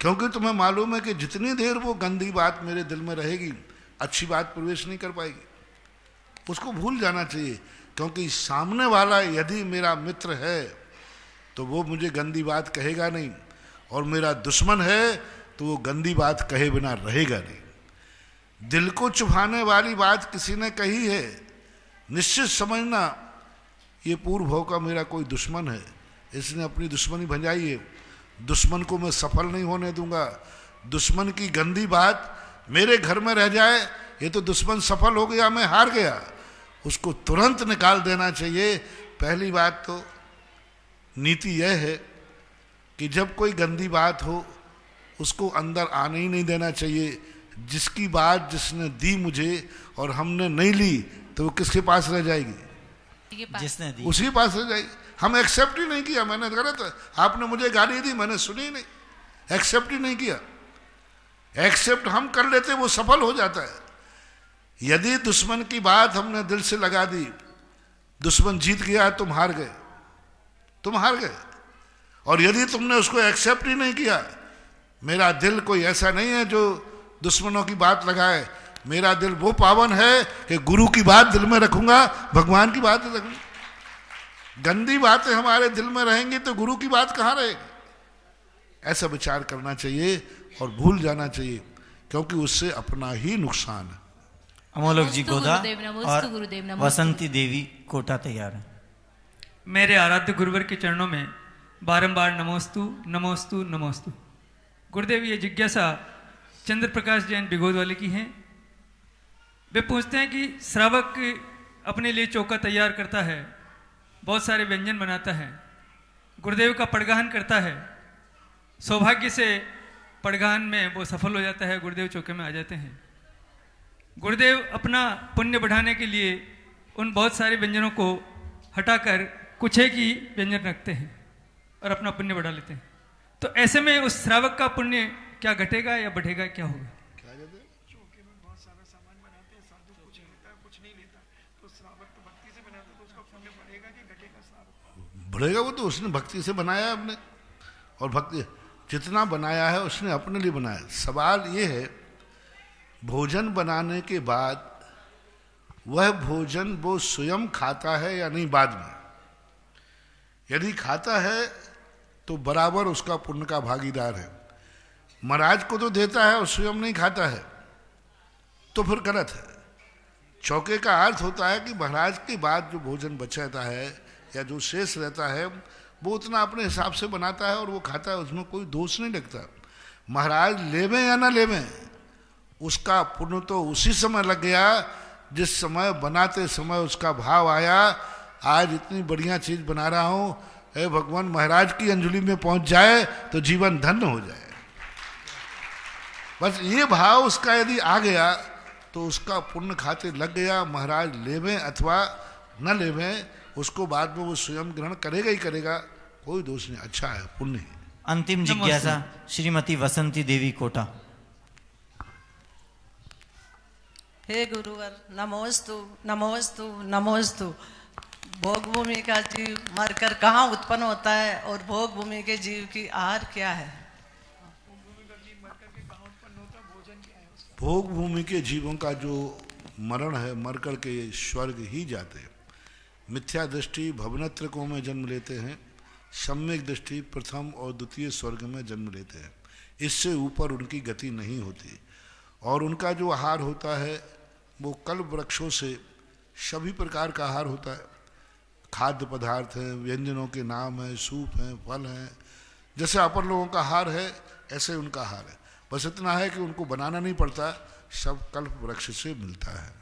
S3: क्योंकि तुम्हें मालूम है कि जितनी देर वो गंदी बात मेरे दिल में रहेगी, अच्छी बात प्रवेश नहीं कर पाएगी। उसको भूल जाना चाहिए, क्योंकि सामने वाला यदि मेरा मित्र है तो वो मुझे गंदी बात कहेगा नहीं, और मेरा दुश्मन है तो वो गंदी बात कहे बिना रहेगा नहीं। दिल को चुभाने वाली बात किसी ने कही है, निश्चित समझना ये पूर्व भाव का मेरा कोई दुश्मन है, इसने अपनी दुश्मनी भंजाई है, दुश्मन को मैं सफल नहीं होने दूंगा। दुश्मन की गंदी बात मेरे घर में रह जाए, ये तो दुश्मन सफल हो गया, मैं हार गया, उसको तुरंत निकाल देना चाहिए। पहली बात तो नीति यह है कि जब कोई गंदी बात हो उसको अंदर आने ही नहीं देना चाहिए। जिसकी बात जिसने दी मुझे और हमने नहीं ली, तो वो किसके पास रह जाएगी?
S4: जिसने दी
S3: उसी के पास रह जाएगी। हम एक्सेप्ट ही नहीं किया, मैंने गलत है, आपने मुझे गाली दी, मैंने सुनी ही नहीं, एक्सेप्ट ही नहीं किया। एक्सेप्ट हम कर लेते वो सफल हो जाता है। यदि दुश्मन की बात हमने दिल से लगा दी, दुश्मन जीत गया, तुम हार गए, तुम हार गए। और यदि तुमने उसको एक्सेप्ट ही नहीं किया, मेरा दिल कोई ऐसा नहीं है जो दुश्मनों की बात लगाए, मेरा दिल वो पावन है कि गुरु की बात दिल में रखूंगा, भगवान की बात रखूंगा। गंदी बातें हमारे दिल में रहेंगी तो गुरु की बात कहाँ रहेगी? ऐसा विचार करना चाहिए और भूल जाना चाहिए, क्योंकि उससे अपना ही नुकसान है।
S4: अमोलोक जी गोदा और
S6: गुरुदेव,
S4: वसंती देवी कोटा तैयार है।
S20: मेरे आराध्य गुरुवर के चरणों में बारंबार नमोस्तु नमोस्तु नमोस्तु। गुरुदेव, ये जिज्ञासा चंद्र प्रकाश जैन बिगोद वाले की है। वे पूछते हैं कि श्रावक अपने लिए चौका तैयार करता है, बहुत सारे व्यंजन बनाता है, गुरुदेव का पड़गाहन करता है, सौभाग्य से पड़गाहन में वो सफल हो जाता है, गुरुदेव चौके में आ जाते हैं। गुरुदेव अपना पुण्य बढ़ाने के लिए उन बहुत सारे व्यंजनों को हटाकर कुछ एक ही व्यंजन रखते हैं और अपना पुण्य बढ़ा लेते हैं। तो ऐसे में उस श्रावक का पुण्य क्या घटेगा या बढ़ेगा, क्या होगा?
S2: चौके में बहुत सारा सामान बनाते हैं, साधु कुछ लेता है कुछ नहीं लेता, तो श्रावक तो भक्ति से बनाता है, तो उसका पुण्य बढ़ेगा कि घटेगा? श्रावक
S3: बढ़ेगा, वो तो उसने भक्ति से बनाया अपने, और भक्ति जितना बनाया है उसने अपने लिए बनाया। सवाल ये है, भोजन बनाने के बाद वह भोजन वो स्वयं खाता है या नहीं बाद में? यदि खाता है तो बराबर उसका पुण्य का भागीदार है। महाराज को तो देता है और स्वयं नहीं खाता है, तो फिर गलत है। चौके का अर्थ होता है कि महाराज के बाद जो भोजन बचाता है या जो शेष रहता है, वो उतना अपने हिसाब से बनाता है और वो खाता है, उसमें कोई दोष नहीं लगता। महाराज लेवें या ना लेवें, उसका पुण्य तो उसी समय लग गया जिस समय बनाते समय उसका भाव आया, आज इतनी बढ़िया चीज बना रहा हूं, हे भगवान महाराज की अंजलि में पहुंच जाए तो जीवन धन्य हो जाए। बस ये भाव उसका यदि आ गया तो उसका पुण्य खाते लग गया। महाराज लेवें अथवा न लेवें, उसको बाद में वो स्वयं ग्रहण करेगा ही करेगा, कोई दोष नहीं, अच्छा है, पुण्य है।
S4: अंतिम जिज्ञासा श्रीमती वसंती देवी कोटा।
S8: हे गुरुवर, नमोस्तु नमोस्तु नमोस्तु। भोग भूमि का जीव मरकर कहाँ उत्पन्न होता है और भोग भूमि के जीव की आहार क्या है?
S3: भोग भूमि के जीवों का जो मरण है, मर कर के स्वर्ग ही जाते हैं। मिथ्या दृष्टि भवनत्रकों में जन्म लेते हैं, सम्यक दृष्टि प्रथम और द्वितीय स्वर्ग में जन्म लेते हैं। इससे ऊपर उनकी गति नहीं होती। और उनका जो आहार होता है वो कल्प वृक्षों से सभी प्रकार का आहार होता है। खाद्य पदार्थ हैं, व्यंजनों के नाम हैं, सूप हैं, फल हैं। जैसे अपन लोगों का आहार है ऐसे उनका आहार है। बस इतना है कि उनको बनाना नहीं पड़ता, सब कल्प वृक्ष से मिलता है।